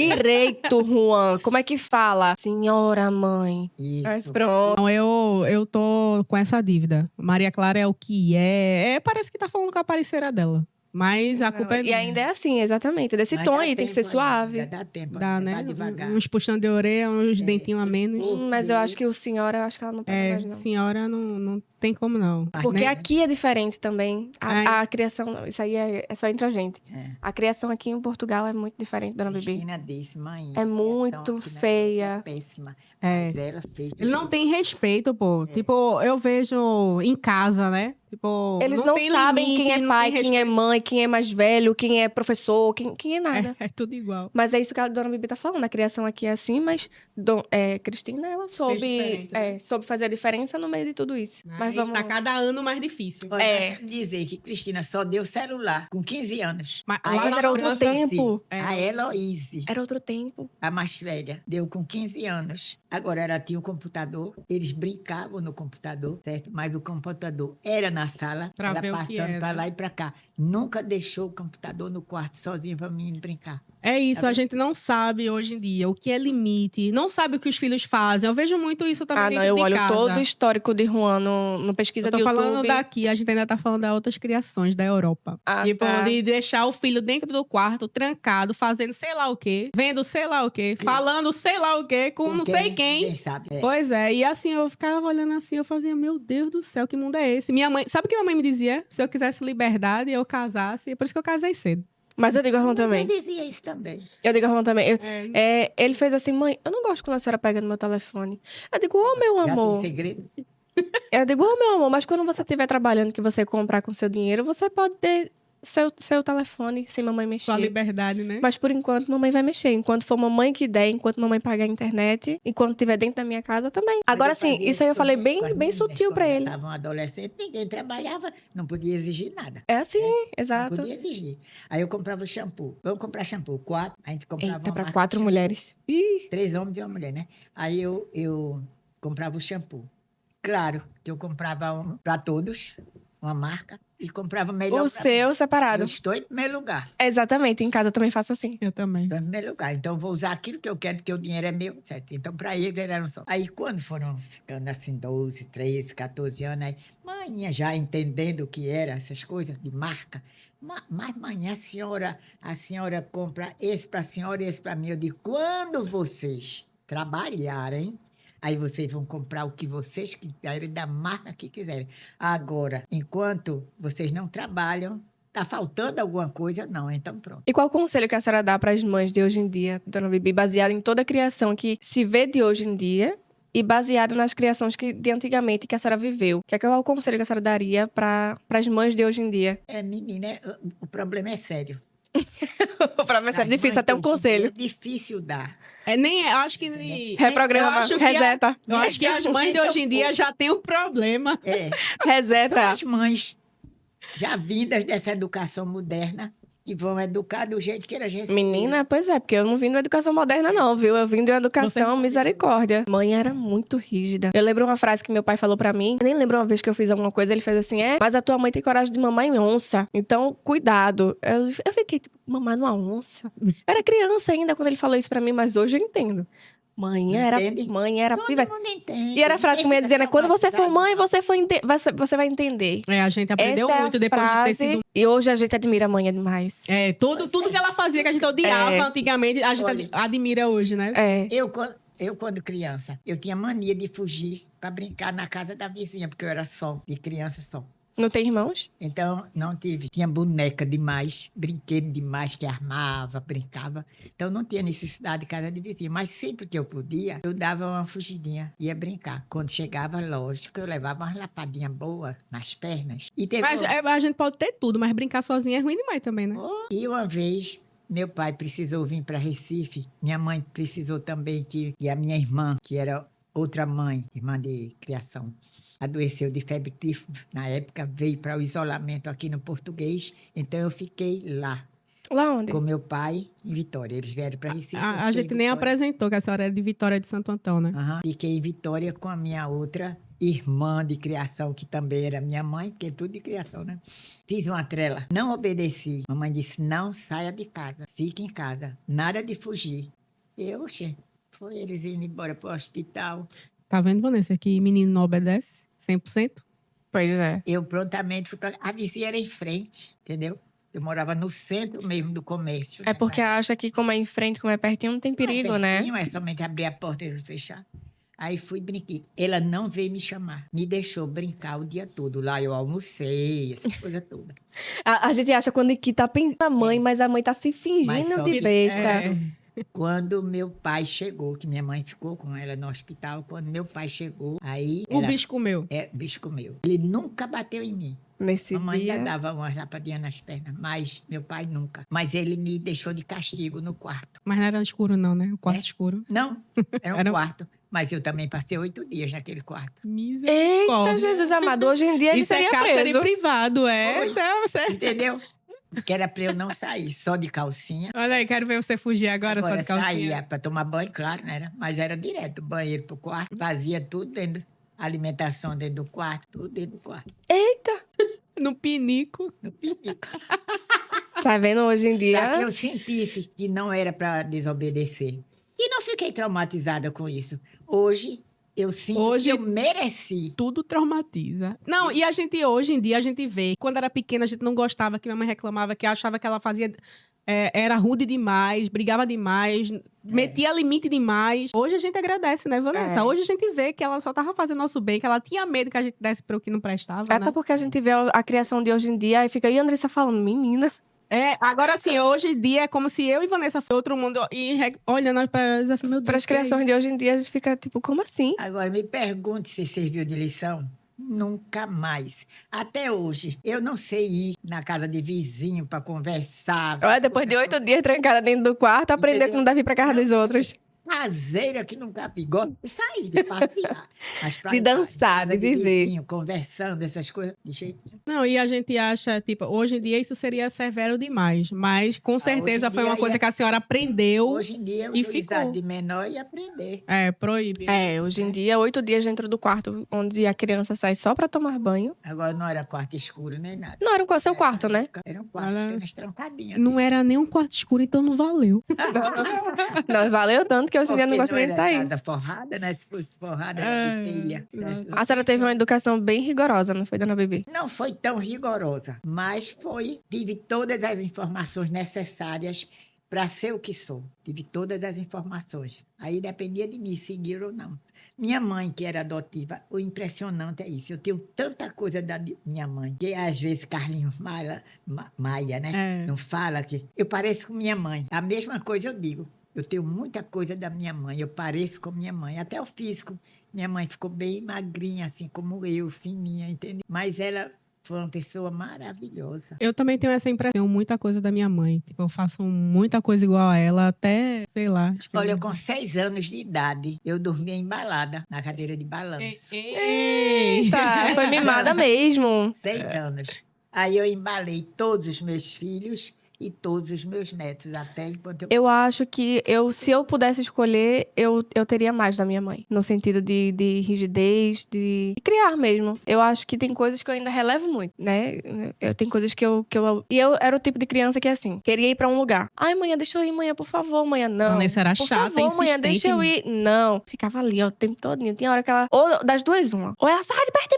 direito, Juan. Como é que fala? Senhora, mãe. Mas Isso. pronto. Não, eu tô com essa dívida. Maria Clara é o que é. Parece que tá falando com a parceira dela. Mas a culpa é E minha. ainda é assim, exatamente. Desse Mas tom dá aí, tem que ser tempo suave. ainda, dá tempo Dá, ainda, né? vai devagar. Uns puxando de orelha, uns dentinhos a menos. Mas eu acho que o senhora, eu acho que ela não pega mais, não. Senhora não tem como não. Porque né? aqui é diferente também. Ai. A criação, isso aí é só entre a gente. É. A criação aqui em Portugal é muito diferente, dona Bibi. Cristina disse, mãe. É muito criação aqui na feia. Europa é péssima. É. Mas ela fez. do Ele não jeito tem respeito, pô. Tipo, eu vejo em casa, né? Tipo, Eles não tem sabem limite, quem é não pai, tem quem é mãe, quem é mais velho, quem é professor, quem é nada. respeito. É tudo igual. Mas é isso que a dona Bibi tá falando. A criação aqui é assim, mas Cristina, ela soube, diferente, né? soube fazer a diferença no meio de tudo isso. Mas vamos... Tá cada ano mais difícil. Olha, É. deixa eu dizer que Cristina só deu celular com 15 anos. Mas A lá Mas na era outro França, tempo. É. A Heloíse, Era outro tempo. a mais velha, deu com 15 anos. Agora ela tinha um computador, eles brincavam no computador, certo? Mas o computador era na sala, Pra ela ver o que passando era. para lá e para cá. Nunca deixou o computador no quarto sozinho para mim brincar. É isso, Tá a vendo? gente não sabe hoje em dia o que é limite, não sabe o que os filhos fazem. Eu vejo muito isso também dentro Eu de olho casa. todo o histórico de Juan no pesquisa Eu tô do YouTube. falando daqui, a gente ainda tá falando das outras criações da Europa. Ah, Tipo, tá. de deixar o filho dentro do quarto, trancado, fazendo sei lá o quê, vendo sei lá o quê, falando sei lá o quê, com não sei quem. Ninguém sabe. É. Pois é, e assim, eu ficava olhando assim, eu fazia, meu Deus do céu, que mundo é esse? Minha mãe, sabe o que minha mãe me dizia? Se eu quisesse liberdade, eu casasse, é por isso que eu casei cedo. Mas eu digo a Juan Mas também. eu dizia isso também. Eu digo a Juan também. Ele fez assim, mãe, eu não gosto quando a senhora pega no meu telefone. Eu digo, meu Já tem amor. segredo? Eu digo, meu amor, mas quando você estiver trabalhando, que você comprar com seu dinheiro, você pode seu telefone sem mamãe mexer. Sua liberdade, né? Mas por enquanto, mamãe vai mexer. Enquanto for mamãe que der, enquanto mamãe pagar a internet, enquanto estiver dentro da minha casa também. Agora sim, isso aí eu falei bem sutil pra ele. Estavam adolescentes, ninguém trabalhava, não podia exigir nada. É assim, Não exato. podia exigir. Aí eu comprava o shampoo. Vamos comprar shampoo. 4, a gente comprava Eita, uma pra marca 4 de mulheres. Ih, 3 homens e uma mulher, né? Aí eu comprava o shampoo. Claro que eu comprava para todos, uma marca, e comprava melhor o pra seu mim. separado. Eu estou em primeiro lugar. Exatamente, em casa eu também faço assim. Eu também. Estou em primeiro lugar. Então, eu vou usar aquilo que eu quero, porque o dinheiro é meu, certo? Então, para eles, era só. Aí, quando foram ficando assim, 12, 13, 14 anos, aí, mãe, já entendendo o que era essas coisas de marca, mas, mãe, a senhora compra esse para a senhora e esse para mim. Eu digo, quando vocês trabalharem, aí vocês vão comprar o que vocês quiserem, da marca que quiserem. Agora, enquanto vocês não trabalham, tá faltando alguma coisa? Não, então pronto. E qual o conselho que a senhora dá para as mães de hoje em dia, dona Bibi, baseado em toda a criação que se vê de hoje em dia e baseado nas criações de antigamente que a senhora viveu? Qual é o conselho que a senhora daria para as mães de hoje em dia? Menina, o problema é sério. Para mim é As difícil mães até um hoje em dia conselho. É difícil dar. Eu acho que... Reprograma, eu acho que reseta. Eu acho que as mães de hoje em dia já têm um problema. São Reseta. as mães já vindas dessa educação moderna que vão educar do jeito que elas receberam. Menina, pois é, porque eu não vim de uma educação moderna, não, viu? Eu vim de uma educação misericórdia. Mãe era muito rígida. Eu lembro uma frase que meu pai falou pra mim. Eu nem lembro uma vez que eu fiz alguma coisa, ele fez assim: mas a tua mãe tem coragem de mamar em onça. Então, cuidado. Eu fiquei, tipo, mamar numa onça? Eu era criança ainda quando ele falou isso pra mim, mas hoje eu entendo. Mãe era Todo pivete. mundo entende. E era a frase que me ia Ninguém dizer, né? fica Quando você for mãe, traumatizado. você vai entender. A gente aprendeu Essa é muito a depois de ter frase, sido... E hoje a gente admira a mãe demais. Tudo que ela fazia, que a gente odiava antigamente, a gente Olha, admira hoje, né? Eu, quando criança, eu tinha mania de fugir para brincar na casa da vizinha, porque eu era só, de criança só. Não tem irmãos? Então, não tive. Tinha boneca demais, brinquedo demais, que armava, brincava. Então, não tinha necessidade de casa de vizinha. Mas sempre que eu podia, eu dava uma fugidinha, ia brincar. Quando chegava, lógico, eu levava uma lapadinha boa nas pernas. E teve Mas a gente pode ter tudo, mas brincar sozinha é ruim demais também, né? E uma vez, meu pai precisou vir para Recife. Minha mãe precisou também, e a minha irmã, que era outra mãe, irmã de criação, adoeceu de febre tifo. Na época, veio para o isolamento aqui no Português. Então, eu fiquei lá. Lá onde? Com meu pai em Vitória. Eles vieram para Recife. A gente nem apresentou que a senhora é de Vitória de Santo Antão, né? Fiquei em Vitória com a minha outra irmã de criação, que também era minha mãe, porque é tudo de criação, né? Fiz uma trela. Não obedeci. Mamãe disse, não saia de casa. Fique em casa. Nada de fugir. Foi eles indo embora para o hospital. Tá vendo, Vanessa, que menino não obedece 100%? Pois é. Eu prontamente fui para... A vizinha era em frente, entendeu? Eu morava no centro mesmo do comércio. É porque acha que como é em frente, como é pertinho, não tem perigo, né? É somente abrir a porta e fechar. Aí fui brinquei. Ela não veio me chamar. Me deixou brincar o dia todo. Lá eu almocei, essas coisas todas. A gente acha quando que tá pensando na mãe, mas a mãe tá se fingindo de besta. Quando meu pai chegou, que minha mãe ficou com ela no hospital, quando meu pai chegou, aí... O bicho comeu. Bicho comeu. Ele nunca bateu em mim. Nesse Mamãe dia... ainda dava umas lapadinhas nas pernas, mas meu pai nunca. Mas ele me deixou de castigo no quarto. Mas não era escuro não, né? O quarto escuro. Não, era um quarto. Mas eu também passei 8 dias naquele quarto. Eita, Jesus amado. Hoje em dia ele seria preso. Isso é cárcere privado, Entendeu? Que era pra eu não sair, só de calcinha. Olha aí, quero ver você fugir agora só de calcinha. Saía pra tomar banho, claro, né? Mas era direto, banheiro pro quarto. Fazia tudo dentro, alimentação dentro do quarto, tudo dentro do quarto. Eita! No pinico. No pinico. Tá vendo hoje em dia? Pra que eu sentisse que não era pra desobedecer. E não fiquei traumatizada com isso. Hoje, eu sinto que eu mereci. Tudo traumatiza. Não, e a gente, hoje em dia, a gente vê. Quando era pequena, a gente não gostava, que minha mãe reclamava, que achava que ela fazia... era rude demais, brigava demais, metia limite demais. Hoje a gente agradece, né, Vanessa? Hoje a gente vê que ela só tava fazendo nosso bem, que ela tinha medo que a gente desse para o que não prestava, Até né? porque a gente vê a criação de hoje em dia e fica... E a Andressa falando, menina... Agora assim, hoje em dia é como se eu e Vanessa fosse outro mundo e olhando para assim, meu Deus. Para as criações de hoje em dia, a gente fica tipo, como assim? Agora, me pergunte se serviu de lição. Nunca mais. Até hoje, eu não sei ir na casa de vizinho para conversar. Olha, depois de 8 dias trancada dentro do quarto, aprendeu que não deve ir pra casa dos outros. Caseira que nunca pegou. Sair de passear. Mas pra De ir pra dançar, casa de viver. vizinho, conversando, essas coisas, de jeitinho. Não, e a gente acha, tipo, hoje em dia isso seria severo demais. Mas com certeza hoje em foi uma dia coisa ia- que a senhora aprendeu Hoje em dia, o e juizado ficou. de menor ia aprender. Proíbe. Hoje em dia, 8 dias dentro do quarto, onde a criança sai só pra tomar banho. Agora não era quarto escuro nem nada. Não era o seu quarto, né? Era um quarto, Olha, apenas trancadinha. Não era nem um quarto escuro, então não valeu. Não, valeu tanto que hoje em dia eu não Porque gosto nem de era sair. casa forrada, né? Se fosse forrada, era de telha. exato. A senhora teve uma educação bem rigorosa, não foi, dona Bibi? Não foi tão rigorosa, mas tive todas as informações necessárias para ser o que sou. Tive todas as informações. Aí dependia de mim seguir ou não. Minha mãe, que era adotiva, o impressionante é isso. Eu tenho tanta coisa da minha mãe, que às vezes Carlinhos Maia, né? É. Não fala que... Eu pareço com minha mãe. A mesma coisa eu digo. Eu tenho muita coisa da minha mãe. Eu pareço com minha mãe. Até o físico. Minha mãe ficou bem magrinha, assim como eu, fininha, entendeu? Mas ela foi uma pessoa maravilhosa. Eu também tenho essa impressão, tenho muita coisa da minha mãe. Tipo, eu faço muita coisa igual a ela, até, sei lá. Acho que Olha, com 6 anos de idade, eu dormia embalada na cadeira de balanço. Tá, foi mimada mesmo. 6 anos. Aí eu embalei todos os meus filhos e todos os meus netos, até enquanto eu... Eu acho que se eu pudesse escolher, eu teria mais da minha mãe. No sentido de rigidez, de criar mesmo. Eu acho que tem coisas que eu ainda relevo muito, né? Tem coisas que eu... E eu era o tipo de criança que, assim, queria ir pra um lugar. Ai, manhã, deixa eu ir, manhã, por favor, manhã, não. Vanessa era Por chata, favor, manhã, deixa eu ir. Não. Ficava ali, ó, o tempo todo. Tinha hora que ela... Ou das duas, uma. Ou ela sai de perto de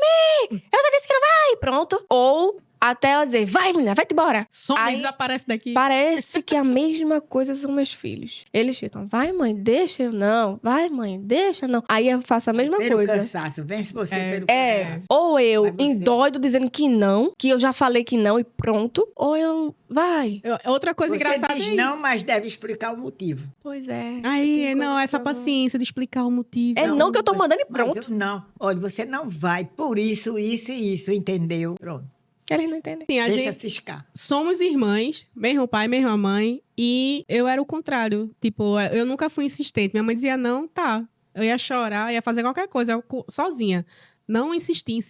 mim! Eu já disse que não vai! Pronto. Ou... Até ela dizer, vai, menina, vai-te embora. Some Aí- e desaparece daqui. Parece que a mesma coisa são meus filhos. Eles ficam, vai, mãe, deixa eu não. Vai, mãe, deixa não. Aí eu faço a mesma Pelo coisa. cansaço, vence você pelo É, cansaço. ou eu Mas você- endoido dizendo que não, que eu já falei que não e pronto, ou eu, vai. Outra coisa Você engraçada diz é não, isso. mas deve explicar o motivo. Pois é. Aí, tem não, coisas essa que eu paciência de explicar o motivo. É não que eu tô mandando e Mas pronto. eu não. Olha, você não vai por isso, isso e isso, entendeu? Pronto. Eles não entendem. Assim, a Deixa gente ciscar. somos irmãs, mesmo pai, mesma mãe, e eu era o contrário. Tipo, eu nunca fui insistente. Minha mãe dizia não, tá. Eu ia chorar, ia fazer qualquer coisa, sozinha. Não insistir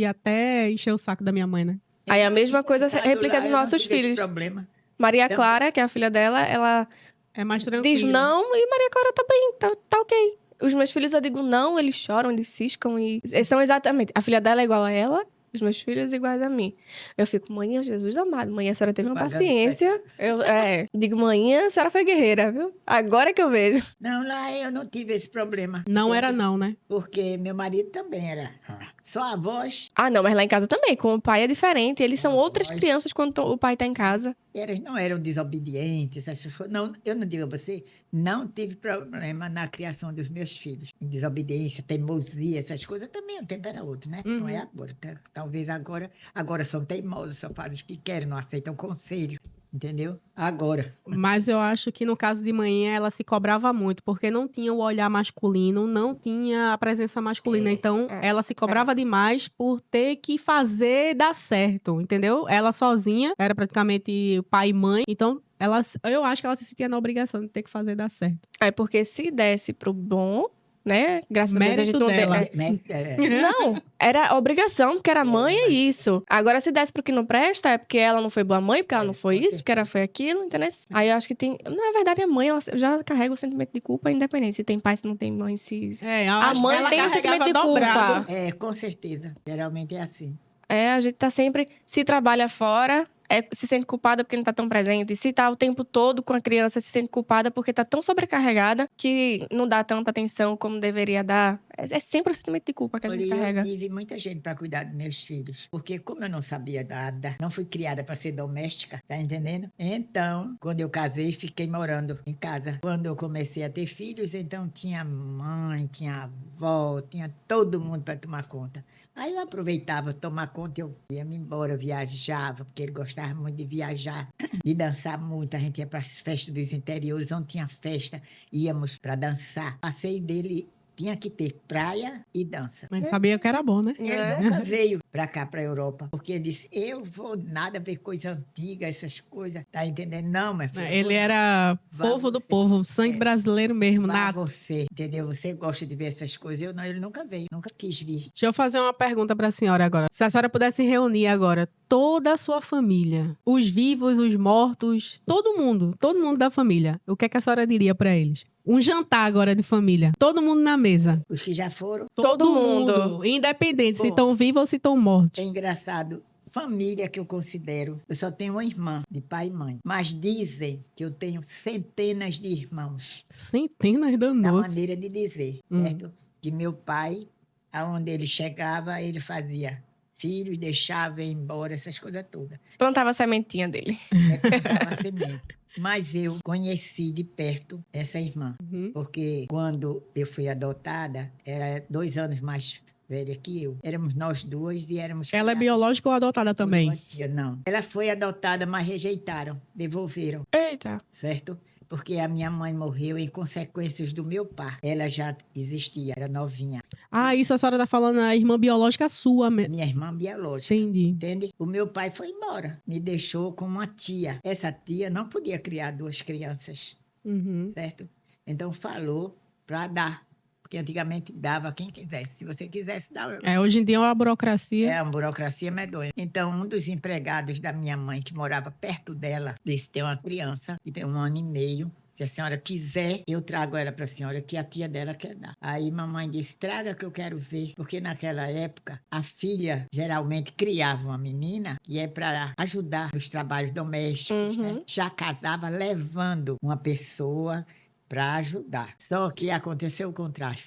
até encher o saco da minha mãe, né? Aí a mesma coisa replica nos nossos filhos. Problema. Maria Então- Clara, que é a filha dela, ela É mais tranquilo. diz não e Maria Clara tá bem, tá ok. Os meus filhos, eu digo não, eles choram, eles ciscam e são exatamente... A filha dela é igual a ela, os meus filhos iguais a mim. Eu fico, mãe, Jesus amado, mãe, a senhora teve uma Pagando paciência. Digo, mãe, a senhora foi guerreira, viu? Agora que eu vejo. Não, lá eu não tive esse problema. Não era não, né? Porque meu marido também era só a voz. Ah, não, mas lá em casa também, com o pai é diferente. Eles são Ah, outras voz. crianças quando o pai tá em casa. Elas não eram desobedientes, essas coisas. Não, eu não digo a você, não tive problema na criação dos meus filhos. Em desobediência, teimosia, essas coisas também o tempo era outro, né? Não é agora. Talvez agora são teimosos, só fazem o que querem, não aceitam conselho. Entendeu? Agora. Mas eu acho que no caso de manhã ela se cobrava muito, porque não tinha o olhar masculino, não tinha a presença masculina. Então ela se cobrava demais por ter que fazer dar certo, entendeu? Ela sozinha era praticamente pai e mãe. Então eu acho que ela se sentia na obrigação de ter que fazer dar certo. Aí, porque se desse pro bom, né? Graças a Deus a gente Mérito não dela. Não, era obrigação, porque era mãe, é isso. Agora, se desse pro que não presta, é porque ela não foi boa mãe, porque ela não foi com isso, porque ela foi aquilo, entendeu? Aí eu acho que tem. Na verdade, a mãe, ela já carrega o sentimento de culpa, independente se tem pai, se não tem mãe, se. A mãe tem o sentimento de culpa. Com certeza. Geralmente é assim. A gente tá sempre. Se trabalha fora, se sente culpada porque não tá tão presente. Se tá o tempo todo com a criança, se sente culpada porque tá tão sobrecarregada que não dá tanta atenção como deveria dar. É sempre o sentimento de culpa que a gente Olha, carrega. eu tive muita gente para cuidar dos meus filhos. Porque como eu não sabia nada, não fui criada para ser doméstica, tá entendendo? Então, quando eu casei, fiquei morando em casa. Quando eu comecei a ter filhos, então tinha mãe, tinha avó, tinha todo mundo para tomar conta. Aí eu aproveitava tomar conta, eu ia-me embora, viajava, porque ele gostava muito de viajar, de dançar muito. A gente ia para as festas dos interiores, onde tinha festa, íamos para dançar. Passei dele tinha que ter praia e dança. Mas sabia que era bom, né? Ele nunca veio para cá, para a Europa, porque ele disse, eu vou nada ver coisa antiga, essas coisas, tá entendendo? Não, mas Ele era Vá povo do você. povo, sangue brasileiro mesmo, Vá nato. você, entendeu? Você gosta de ver essas coisas. Eu não, ele nunca veio, nunca quis vir. Deixa eu fazer uma pergunta para a senhora agora. Se a senhora pudesse reunir agora toda a sua família, os vivos, os mortos, todo mundo da família, o que é que a senhora diria para eles? Um jantar agora de família, todo mundo na mesa. Os que já foram, Todo mundo. Independente se Bom. estão vivos ou se estão mortos. é engraçado. Família que eu considero, eu só tenho uma irmã, de pai e mãe. Mas dizem que eu tenho centenas de irmãos. Centenas de Da nossa. maneira de dizer, certo? Que meu pai, aonde ele chegava, ele fazia filhos, deixava ir embora, essas coisas todas. Plantava a sementinha dele. Plantava semente. Mas eu conheci de perto essa irmã, porque quando eu fui adotada, era 2 anos mais velha que eu. Éramos nós duas e éramos Ela é criadas biológica ou adotada por uma também? tia. Não. Ela foi adotada, mas rejeitaram, devolveram, Eita. certo? Porque a minha mãe morreu em consequências do meu parto. Ela já existia, era novinha. Ah, isso a senhora tá falando a irmã biológica sua. Minha irmã biológica. Entendi. Entende? O meu pai foi embora, me deixou com uma tia. Essa tia não podia criar 2 crianças, Uhum. certo? Então falou para dar, porque antigamente dava quem quisesse. Se você quisesse dar, Hoje em dia é uma burocracia. é uma burocracia medonha. Então um dos empregados da minha mãe que morava perto dela disse: tem uma criança que tem 1 ano e meio. Se a senhora quiser, eu trago ela para a senhora, que a tia dela quer dar. Aí mamãe disse, traga que eu quero ver. Porque naquela época, a filha geralmente criava uma menina que é para ajudar nos trabalhos domésticos. Né? Já casava levando uma pessoa para ajudar. Só que aconteceu o contrário.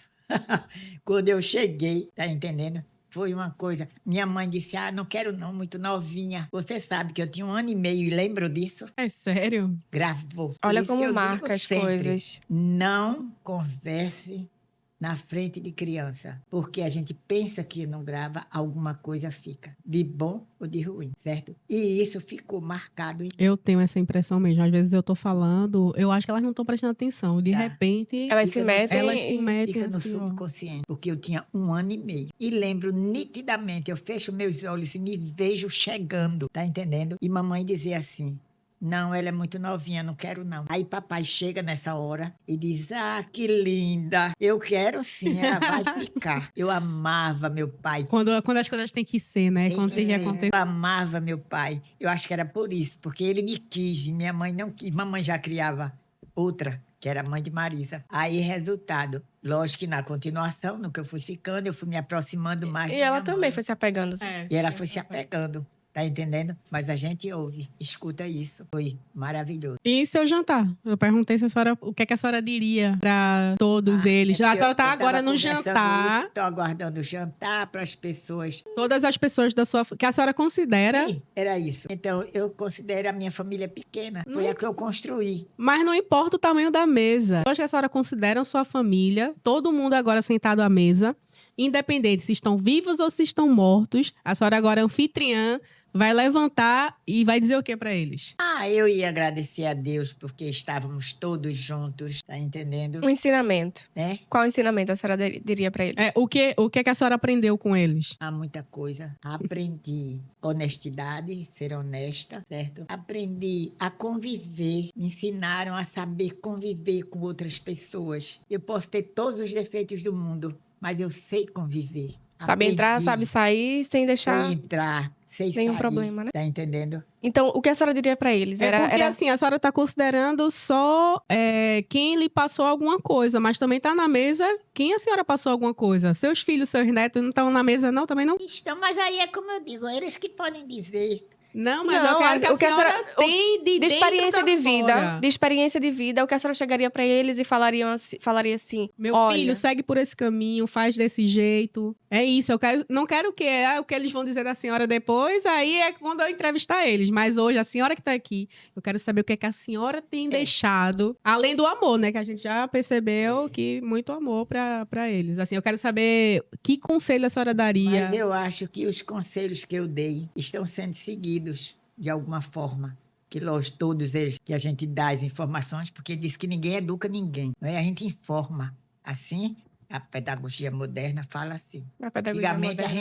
Quando eu cheguei, tá entendendo? Foi uma coisa. Minha mãe disse, não quero não, muito novinha. Você sabe que eu tinha 1 ano e meio e lembro disso? É sério? Gravou. Por Olha isso que como eu marca digo as sempre, coisas. não converse na frente de criança, porque a gente pensa que não grava, alguma coisa fica, de bom ou de ruim, certo? E isso ficou marcado em Eu tenho essa impressão mesmo. Às vezes eu tô falando, eu acho que elas não estão prestando atenção. De Tá. repente, Elas se Fica no- metem. elas se metem Fica no assim, ó. subconsciente, porque eu tinha 1 ano e meio. E lembro nitidamente, eu fecho meus olhos e me vejo chegando, tá entendendo? E mamãe dizia assim, não, ela é muito novinha, não quero não. Aí papai chega nessa hora e diz, que linda, eu quero sim, ela vai ficar. Eu amava meu pai. Quando as coisas têm que ser, né? Quando tem que acontecer. Eu amava meu pai. Eu acho que era por isso, porque ele me quis e minha mãe não quis. Mamãe já criava outra, que era a mãe de Marisa. Aí, resultado, lógico que na continuação, no que eu fui ficando, eu fui me aproximando mais E da ela minha também mãe. foi se apegando. E ela foi se apegando, tá entendendo? Mas a gente ouve, escuta isso. Foi maravilhoso. E seu jantar? Eu perguntei se a senhora, o que é que a senhora diria para todos eles. A senhora tá agora no jantar. Estou aguardando o jantar para as pessoas. Todas as pessoas da sua que a senhora considera, Sim, era isso. Então, eu considero a minha família pequena. Foi a que eu construí. mas não importa o tamanho da mesa. Acho que a senhora considera sua família, todo mundo agora sentado à mesa, independente se estão vivos ou se estão mortos. A senhora agora é anfitriã, vai levantar e vai dizer o que para eles? Eu ia agradecer a Deus porque estávamos todos juntos, tá entendendo? Um ensinamento. Né? Qual ensinamento a senhora diria pra eles? O que é que a senhora aprendeu com eles? Há muita coisa. Aprendi honestidade, ser honesta, certo? Aprendi a conviver. Me ensinaram a saber conviver com outras pessoas. Eu posso ter todos os defeitos do mundo, mas eu sei conviver. Sabe entrar, sabe sair, sem deixar Sei entrar, sei nenhum sair. problema, né? Tá entendendo? Então, o que a senhora diria pra eles? Porque assim, a senhora tá considerando só quem lhe passou alguma coisa, mas também tá na mesa quem a senhora passou alguma coisa. Seus filhos, seus netos não estão na mesa não, também não? Estão, mas aí é como eu digo, eles que podem dizer. Não, mas Não, eu quero que a senhora tem de experiência de vida, fora. de experiência de vida, o que a senhora chegaria pra eles e falaria assim, Meu olha, filho, segue por esse caminho, faz desse jeito. É isso, não quero o que eles vão dizer da senhora depois, aí é quando eu entrevistar eles. Mas hoje, a senhora que tá aqui, eu quero saber o que é que a senhora tem deixado, além do amor, né? Que a gente já percebeu que muito amor pra eles. Assim, eu quero saber que conselho a senhora daria. Mas eu acho que os conselhos que eu dei estão sendo seguidos de alguma forma. Que lógico, todos eles que a gente dá as informações, porque diz que ninguém educa ninguém. Não é? A gente informa. Assim, A pedagogia moderna fala assim. A pedagogia Antigamente moderna.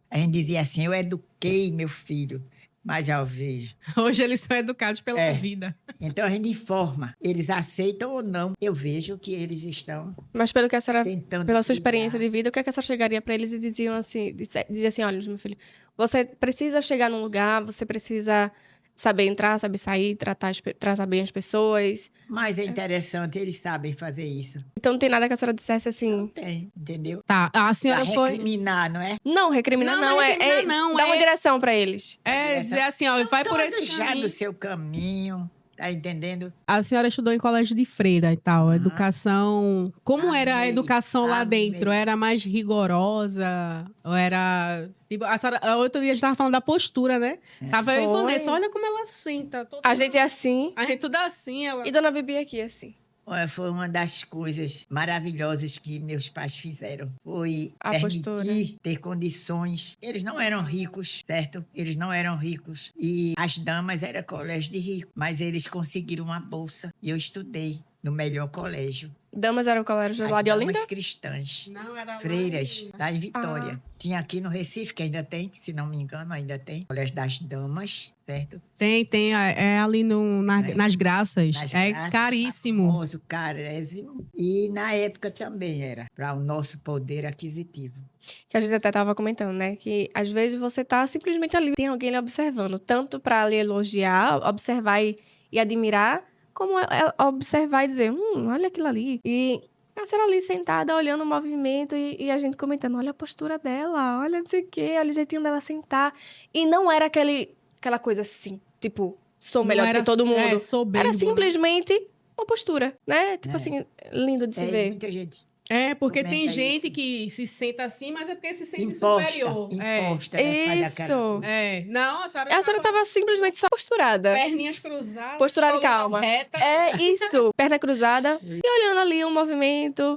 a gente dizia assim, eu eduquei meu filho, mas já o vejo. Hoje eles são educados pela É. vida. Então a gente informa, eles aceitam ou não. Eu vejo que eles estão Mas pelo que a senhora, tentando. pela sua experiência criar. de vida, o que é que a senhora chegaria para eles e dizia assim, olha, meu filho, você precisa chegar num lugar, você precisa saber entrar, saber sair, tratar bem as pessoas. Mas é interessante, eles sabem fazer isso. Então não tem nada que a senhora dissesse Não assim, tem, entendeu? Tá, a Pra senhora foi... recriminar, não é? não, recriminar Não, não, recriminar não, dá uma é- direção para eles. É, dizer assim, ó, vai por esse Deixar caminho. do seu caminho, tá entendendo? A senhora estudou em colégio de freira e tal, Aham. educação... Como era a Amei, educação lá amei. dentro? Era mais rigorosa? Ou era... Tipo, a senhora, outro dia a gente tava falando da postura, né? Tava eu e Foi. Vanessa, olha como ela senta. A gente é assim, A gente tudo assim, ela... e Dona Bibi aqui assim. Olha, foi uma das coisas maravilhosas que meus pais fizeram. Foi A permitir postura. ter condições. Eles não eram ricos, certo? Eles não eram ricos. E as damas era colégio de rico. Mas eles conseguiram uma bolsa. E eu estudei no melhor colégio. Damas era o colégio As lá de Olinda? damas cristãs. Não, era lá Freiras, em- lá em Vitória. Tinha aqui no Recife, que ainda tem, se não me engano, ainda tem. Colégio das Damas, certo? Tem. É ali É. nas Graças. Nas É Graças, caríssimo. Famoso, carésimo. E na época também era, para o nosso poder aquisitivo. Que a gente até tava comentando, né? Que às vezes você tá simplesmente ali, tem alguém lhe observando, tanto para lhe elogiar, observar e admirar, como observar e dizer, olha aquilo ali. E a senhora ali sentada, olhando o movimento e a gente comentando, olha a postura dela, olha não sei o quê, olha o jeitinho dela sentar. E não era aquela coisa assim, tipo, sou Não melhor era- que todo mundo. é, soberbo, Era né? simplesmente uma postura, né? Tipo É. assim, lindo de se É, ver. muita gente É, porque tem Comenta gente isso. que se senta assim, mas é porque se sente imposta, superior. imposta, né? Faz aquela- Isso. Não, a senhora A senhora tava simplesmente só posturada. perninhas cruzadas, Posturada e coluna calma. reta. É isso. Perna cruzada e olhando ali o movimento.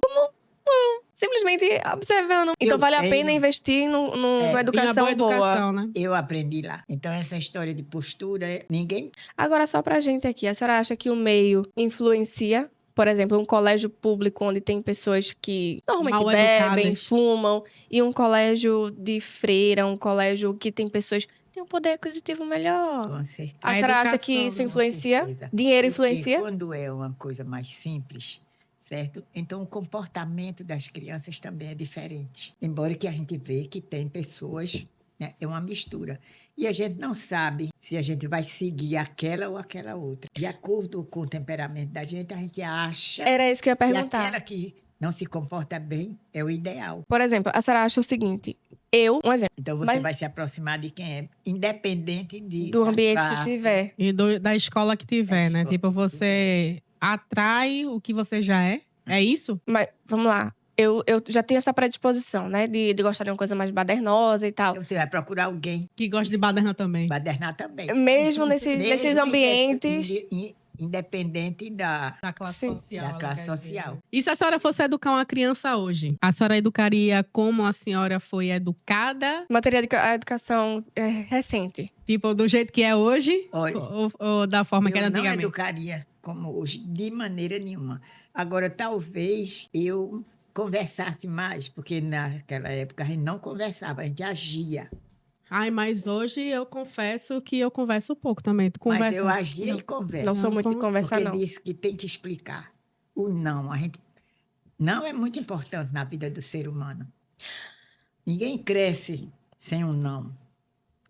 Simplesmente observando. Então vale a tenho- pena investir numa Em uma educação boa boa. educação, né? Eu aprendi lá. Então, essa história de postura, ninguém... Agora, só pra gente aqui, a senhora acha que o meio influencia? Por exemplo, um colégio público onde tem pessoas que normalmente Mal bebem, educadas. fumam, e um colégio de freira, um colégio que tem pessoas que têm um poder aquisitivo melhor. Com certeza. A A senhora acha educação, que isso com influencia? certeza. Dinheiro Porque influencia? quando é uma coisa mais simples, certo? Então, o comportamento das crianças também é diferente. Embora que a gente vê que tem pessoas, né? É uma mistura. E a gente não sabe se a gente vai seguir aquela ou aquela outra. De acordo com o temperamento da gente, a gente acha Era isso que eu ia que perguntar. aquela que não se comporta bem é o ideal. Por exemplo, a senhora acha o seguinte: um exemplo, Então, você Mas- vai se aproximar de quem é, independente do da ambiente classe. que tiver. E da escola que tiver, Da né? escola Tipo, que você atrai o que você já é. É isso? Mas, vamos lá. Eu já tenho essa predisposição, né? De gostar de uma coisa mais badernosa e tal. Então, você vai procurar alguém, Que gosta de baderna também. badernar também. Mesmo nesses Mesmo ambientes. Independente da... Da classe Sim. social. Da ela classe quer dizer, social. né? E se a senhora fosse educar uma criança hoje? A senhora educaria como a senhora foi educada? Matéria de a educação recente. Tipo, do jeito que é hoje? Olha, Ou da forma que eu era não antigamente? educaria como hoje, de maneira nenhuma. Agora, talvez eu conversasse mais, porque naquela época a gente não conversava, a gente agia. Ai, mas hoje eu confesso que eu converso pouco também. Tu Mas conversa? eu agia Não. e converso. Não sou muito de como- conversar, Porque não. diz que tem que explicar. O não, a gente... Não é muito importante na vida do ser humano. Ninguém cresce sem um não.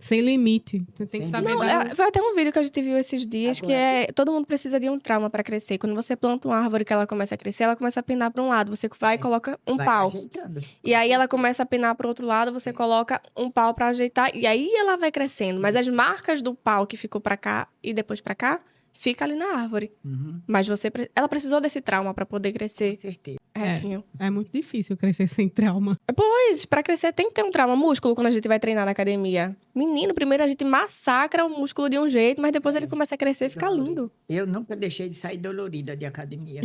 Sem limite. Você tem que Sem saber limite. Não, dar... foi até um vídeo que a gente viu esses dias, que Agora- é... Todo mundo precisa de um trauma pra crescer. Quando você planta uma árvore que ela começa a crescer, ela começa a penar pra um lado. Você vai e coloca um Vai pau. ajeitando. E aí ela começa a penar pro outro lado, você coloca um pau pra ajeitar. E aí ela vai crescendo. Mas as marcas do pau que ficou pra cá e depois pra cá, fica ali na árvore. Uhum, Mas ela precisou desse trauma pra poder com crescer certeza. retinho. É muito difícil crescer sem trauma. Pois, pra crescer tem que ter um trauma. Músculo, quando a gente vai treinar na academia. Menino, primeiro a gente massacra o músculo de um jeito, mas depois ele começa a crescer e fica lindo. Eu nunca deixei de sair dolorida de academia.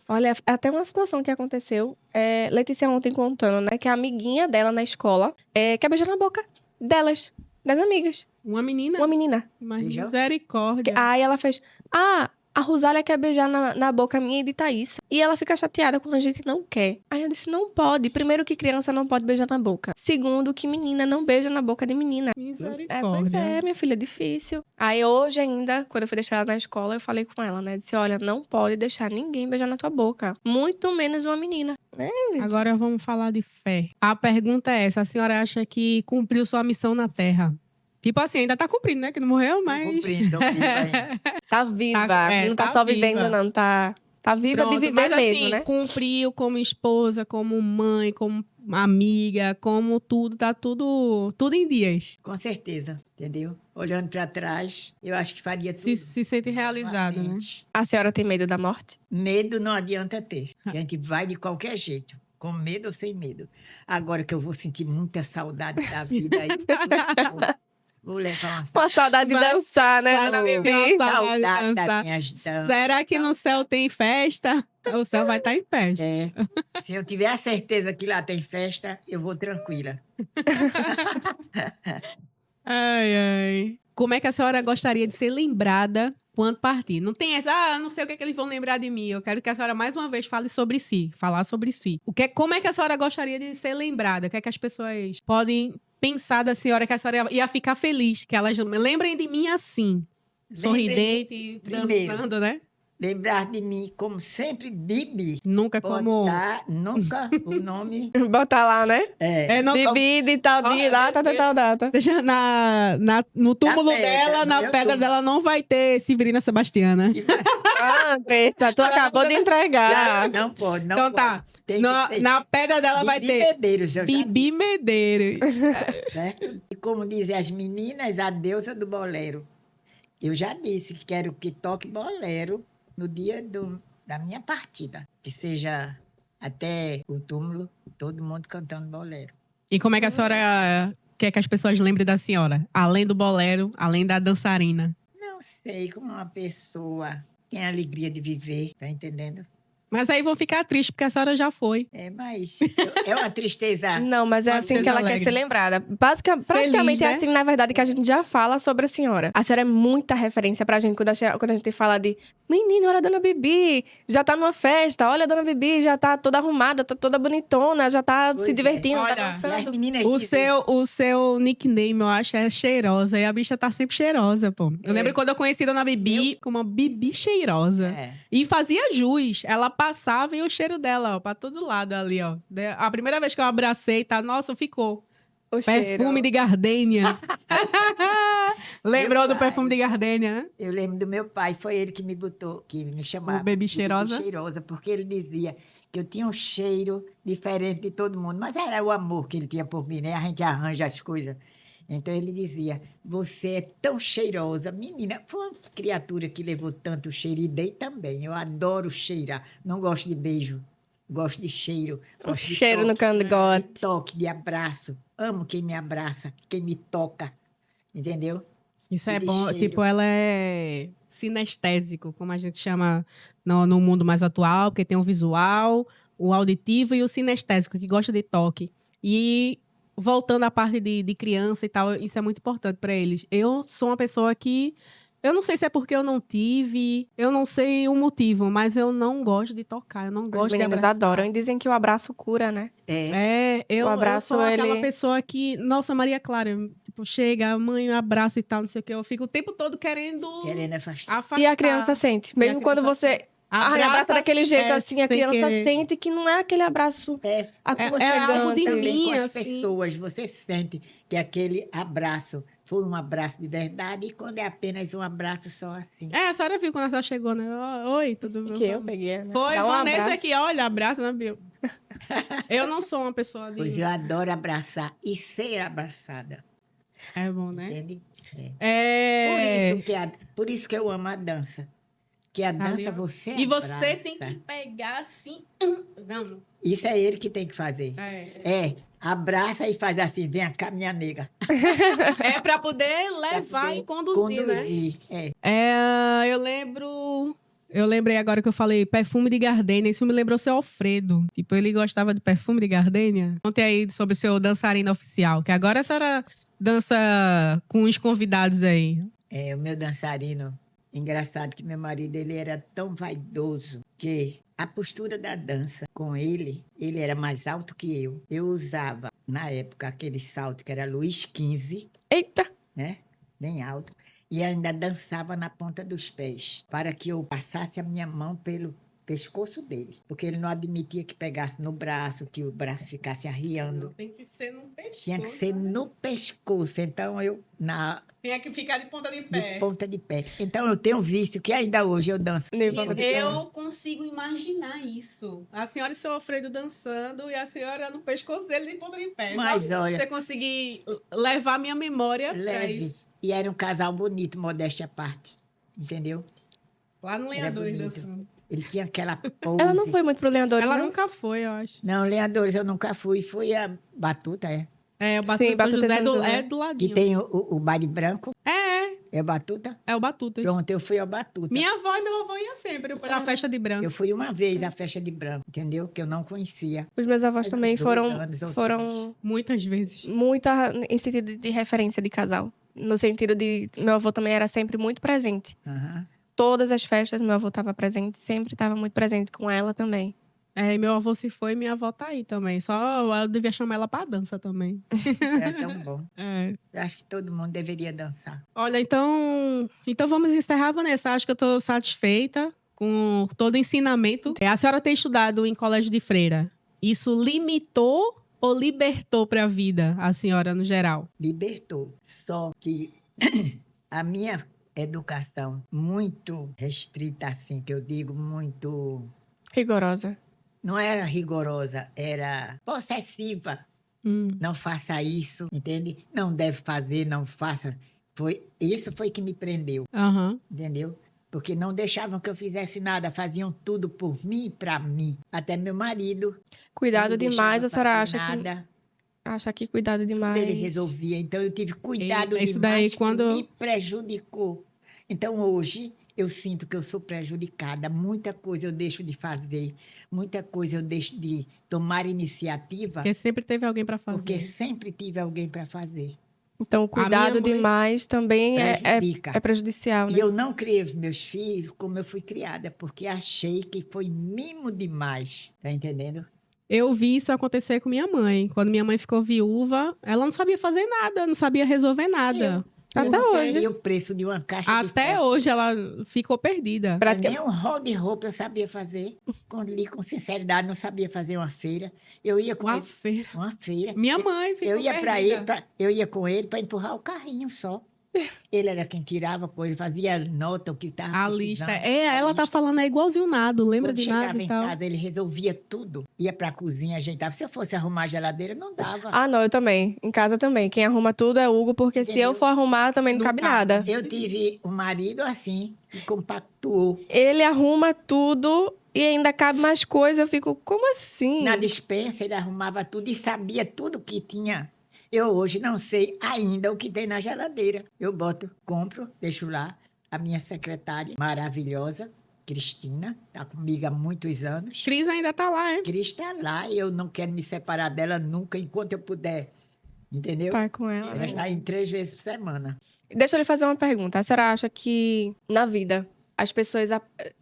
Olha, até uma situação que aconteceu. Letícia ontem contando, né? Que a amiguinha dela na escola quer beijar na boca das amigas. Uma menina? Uma menina. Mas Beijou? misericórdia. Aí ela fez, A Rosália quer beijar na boca minha e de Thaís. E ela fica chateada quando a gente não quer. Aí eu disse, não pode. Primeiro que criança não pode beijar na boca. Segundo que menina não beija na boca de menina. Pois é, minha filha, é difícil. Aí hoje ainda, quando eu fui deixar ela na escola, eu falei com ela, né? Disse, olha, não pode deixar ninguém beijar na tua boca. Muito menos uma menina. Agora vamos falar de fé. A pergunta é essa, a senhora acha que cumpriu sua missão na Terra? Tipo assim, ainda tá cumprindo, né? Que não morreu, mas... Cumprindo, viva ainda. Tá viva. não tá tá só viva. vivendo, não. Tá viva Pronto, de viver mas, mesmo, assim, né? cumpriu como esposa, como mãe, como amiga, como tudo, tá tudo em dias. Com certeza, entendeu? Olhando para trás, eu acho que faria tudo. Se sente realizado, né? novamente. A senhora tem medo da morte? Medo não adianta ter. A gente vai de qualquer jeito, com medo ou sem medo. Agora que eu vou sentir muita saudade da vida, aí vou levar Uma saudade de Vai- dançar, né, vai dona viver Bibi? uma saudade das dançar. minhas danças. Será que no céu tem festa? O céu vai estar em festa. É. Se eu tiver a certeza que lá tem festa, eu vou tranquila. Ai, ai. Como é que a senhora gostaria de ser lembrada quando partir? Não tem essa, não sei o que é que eles vão lembrar de mim. Eu quero que a senhora mais uma vez fale sobre si, falar sobre si. Como é que a senhora gostaria de ser lembrada? O que é que as pessoas podem pensar da senhora, que a senhora ia ficar feliz, que elas lembrem de mim assim, sorridente, primeiro. dançando, né? Lembrar de mim como sempre, Bibi. Nunca como... Botar nunca o nome. Botar lá, né? não, Bibi de tal dia, tal data. Deixa no túmulo Na pedra, dela, no na meu pedra túmulo. dela não vai ter Severina Sebastiana. Ah, Andressa, tu acabou de entregar. Não pode, não Então pode. tá. Tem que ser Na pedra dela vai Bibi ter Medeiros, eu já Bibi Medeiros. disse, certo? E como dizem as meninas, a deusa do bolero. Eu já disse que quero que toque bolero no dia da minha partida. Que seja até o túmulo, todo mundo cantando bolero. E como é que a senhora quer que as pessoas lembrem da senhora? Além do bolero, além da dançarina. Não sei como uma pessoa tem a alegria de viver, tá entendendo? Mas aí vão ficar tristes, porque a senhora já foi. É, mas é uma tristeza. Não, mas é Uma assim que tristeza ela alegre. quer ser lembrada. Praticamente né? é assim, na verdade, que a gente já fala sobre a senhora. A senhora é muita referência pra gente quando a gente fala de menino, olha a dona Bibi, já tá numa festa, olha a dona Bibi, já tá toda arrumada, tá toda bonitona, já tá Pois se é. divertindo, Olha, tá E as dançando. meninas O dizem, seu nickname, eu acho, é cheirosa. E a bicha tá sempre cheirosa, pô. Eu É. lembro quando eu conheci a Dona Bibi como uma Bibi cheirosa. É. E fazia jus. Ela passava e o cheiro dela, ó, pra todo lado ali, ó. A primeira vez que eu abracei, tá? Nossa, ficou. O cheiro. Perfume de gardênia. Lembrou Meu do pai. perfume de gardênia, né? Eu lembro do meu pai, foi ele que me botou, que me chamava. O Baby de Cheirosa? Cheirosa, porque ele dizia que eu tinha um cheiro diferente de todo mundo. Mas era o amor que ele tinha por mim, né? A gente arranja as coisas. Então ele dizia, você é tão cheirosa. Menina, foi uma criatura que levou tanto cheiro e dei também. Eu adoro cheirar. Não gosto de beijo, gosto de cheiro. Gosto de Cheiro no toque, cangote. de toque, de abraço. Amo quem me abraça, quem me toca. Entendeu? Isso é De bom. cheiro. Tipo, ela é sinestésico, como a gente chama no mundo mais atual, porque tem o visual, o auditivo e o sinestésico, que gosta de toque. E voltando à parte de criança e tal, isso é muito importante para eles. Eu sou uma pessoa que... Eu não sei se é porque eu não tive, eu não sei o motivo, mas eu não gosto de tocar, eu não Os gosto de meninos abraçar. adoram e dizem que o abraço cura, né? Eu O abraço, sou aquela ele- pessoa que... Nossa, Maria Clara, tipo, chega, a mãe abraça e tal, não sei o quê. Eu fico o tempo todo querendo Querendo afastar. afastar. E a criança sente. Mesmo a quando criança você abraça daquele jeito assim, a sem criança querer. sente que não é aquele abraço É, aconchegante. algo de também mim, com as assim. pessoas, você sente que aquele abraço foi um abraço de verdade e quando é apenas um abraço só assim. A senhora viu quando a senhora chegou, né? Oi, tudo bem? Que eu peguei, né? Foi, Dá um Vanessa abraço. aqui, olha, abraço, né, Bill? Eu não sou uma pessoa Pois ali. eu adoro abraçar e ser abraçada, É bom, né? entende? É. É... Por isso que eu amo a dança. Que a dança Ali, ó. você E você abraça. tem que pegar assim... Não, Isso é ele que tem que fazer. Abraça e faz assim, vem cá, minha nega. É pra poder levar poder e conduzir, né? É. Eu lembrei agora que eu falei perfume de gardênia. Isso me lembrou o seu Alfredo. Tipo, ele gostava de perfume de gardênia. Conte aí sobre o seu dançarino oficial. Que agora a senhora dança com os convidados aí. É, o meu dançarino, Engraçado que meu marido, ele era tão vaidoso que a postura da dança com ele era mais alto que eu. Eu usava, na época, aquele salto que era Luiz XV, Eita! né? Bem alto. E ainda dançava na ponta dos pés, para que eu passasse a minha mão pelo pescoço dele. Porque ele não admitia que pegasse no braço, que o braço ficasse arriando. Tem que ser no pescoço. Tinha que ser né? no pescoço. Então, eu, Tinha que ficar de ponta de pé. de ponta de pé. Então, eu tenho visto que ainda hoje eu danço. De ponta de pé. Eu consigo imaginar isso. A senhora e o seu Alfredo dançando e a senhora no pescoço dele de ponta de pé. Mas, olha, Você conseguir levar minha memória pra leve. isso. E era um casal bonito, modéstia à parte. Entendeu? Lá no Lenhadores bonito. dançando. Ele tinha aquela pose. Ela não foi muito pro Lenhadores, Ela não? nunca foi, eu acho. Não, Lenhadores eu nunca fui. Fui a Batuta, é. É, o Batuta, Sim, Batuta José São do, José. é do Que ladinho. tem o baile branco. É Batuta? É o Batuta. Pronto, eu fui ao Batuta. Minha avó e meu avô iam sempre pra festa de branco. Eu fui uma vez à festa de branco, entendeu? Que eu não conhecia. Os meus avós Faz também uns 2 foram, anos ou foram Muitas vezes. muita em sentido de referência de casal. No sentido de meu avô também era sempre muito presente. Aham. Todas as festas meu avô estava presente, sempre estava muito presente com ela também. É, e meu avô se foi e minha avó tá aí também. Só eu devia chamar ela pra dança também. Era tão bom. É. Eu acho que todo mundo deveria dançar. Olha, então vamos encerrar, Vanessa. Acho que eu tô satisfeita com todo o ensinamento. A senhora tem estudado em colégio de freira. Isso limitou ou libertou para a vida a senhora no geral? Libertou. Só que a minha educação muito restrita, assim, que eu digo, muito... Rigorosa. Não era rigorosa, era possessiva. Não faça isso, entende? Não deve fazer, não faça. Isso foi que me prendeu, Aham. entendeu? Porque não deixavam que eu fizesse nada, faziam tudo por mim e para mim. Até meu marido. Cuidado não demais, deixava a senhora fazer acha que nada. acha que cuidado demais. Ele resolvia, então eu tive cuidado Isso demais daí, que quando- me prejudicou. Então hoje eu sinto que eu sou prejudicada, muita coisa eu deixo de fazer, muita coisa eu deixo de tomar iniciativa, Porque sempre teve alguém para fazer. porque sempre tive alguém para fazer. Então, cuidado minha mãe demais também Prejudica. é prejudicial, né? E eu não criei os meus filhos como eu fui criada, porque achei que foi mimo demais, tá entendendo? Eu vi isso acontecer com minha mãe. Quando minha mãe ficou viúva, ela não sabia fazer nada, não sabia resolver nada. Até Eu não hoje. sabia o preço de uma caixa de Até fósforo. hoje ela ficou perdida. Nem um rol de roupa eu sabia fazer. Com sinceridade, não sabia fazer uma feira. Eu ia com Uma ele, feira. uma feira. Minha mãe ficou Eu ia para perdida. ele, eu ia com ele para empurrar o carrinho só. Ele era quem tirava coisa, fazia nota, o que estava A lista. Ela tá falando, é igualzinho nada, lembra Quando de chegava nada e em tal. casa, ele resolvia tudo. Ia para a cozinha, ajeitava. Se eu fosse arrumar a geladeira, não dava. Ah, não, eu também. Em casa também. Quem arruma tudo é Hugo, porque se Entendeu? eu for arrumar, também não Não cabe cabe. nada. Eu tive um marido assim, que compactuou. Ele arruma tudo e ainda cabe mais coisa. Eu fico, como assim? Na despensa, ele arrumava tudo e sabia tudo que tinha. Eu hoje não sei ainda o que tem na geladeira. Eu boto, compro, deixo lá. A minha secretária maravilhosa, Cristina, está comigo há muitos anos. Cris ainda tá lá, hein? Cris está lá e eu não quero me separar dela nunca, enquanto eu puder. Entendeu? Tá com ela. Ela está em 3 vezes por semana. Deixa eu lhe fazer uma pergunta. A senhora acha que na vida as pessoas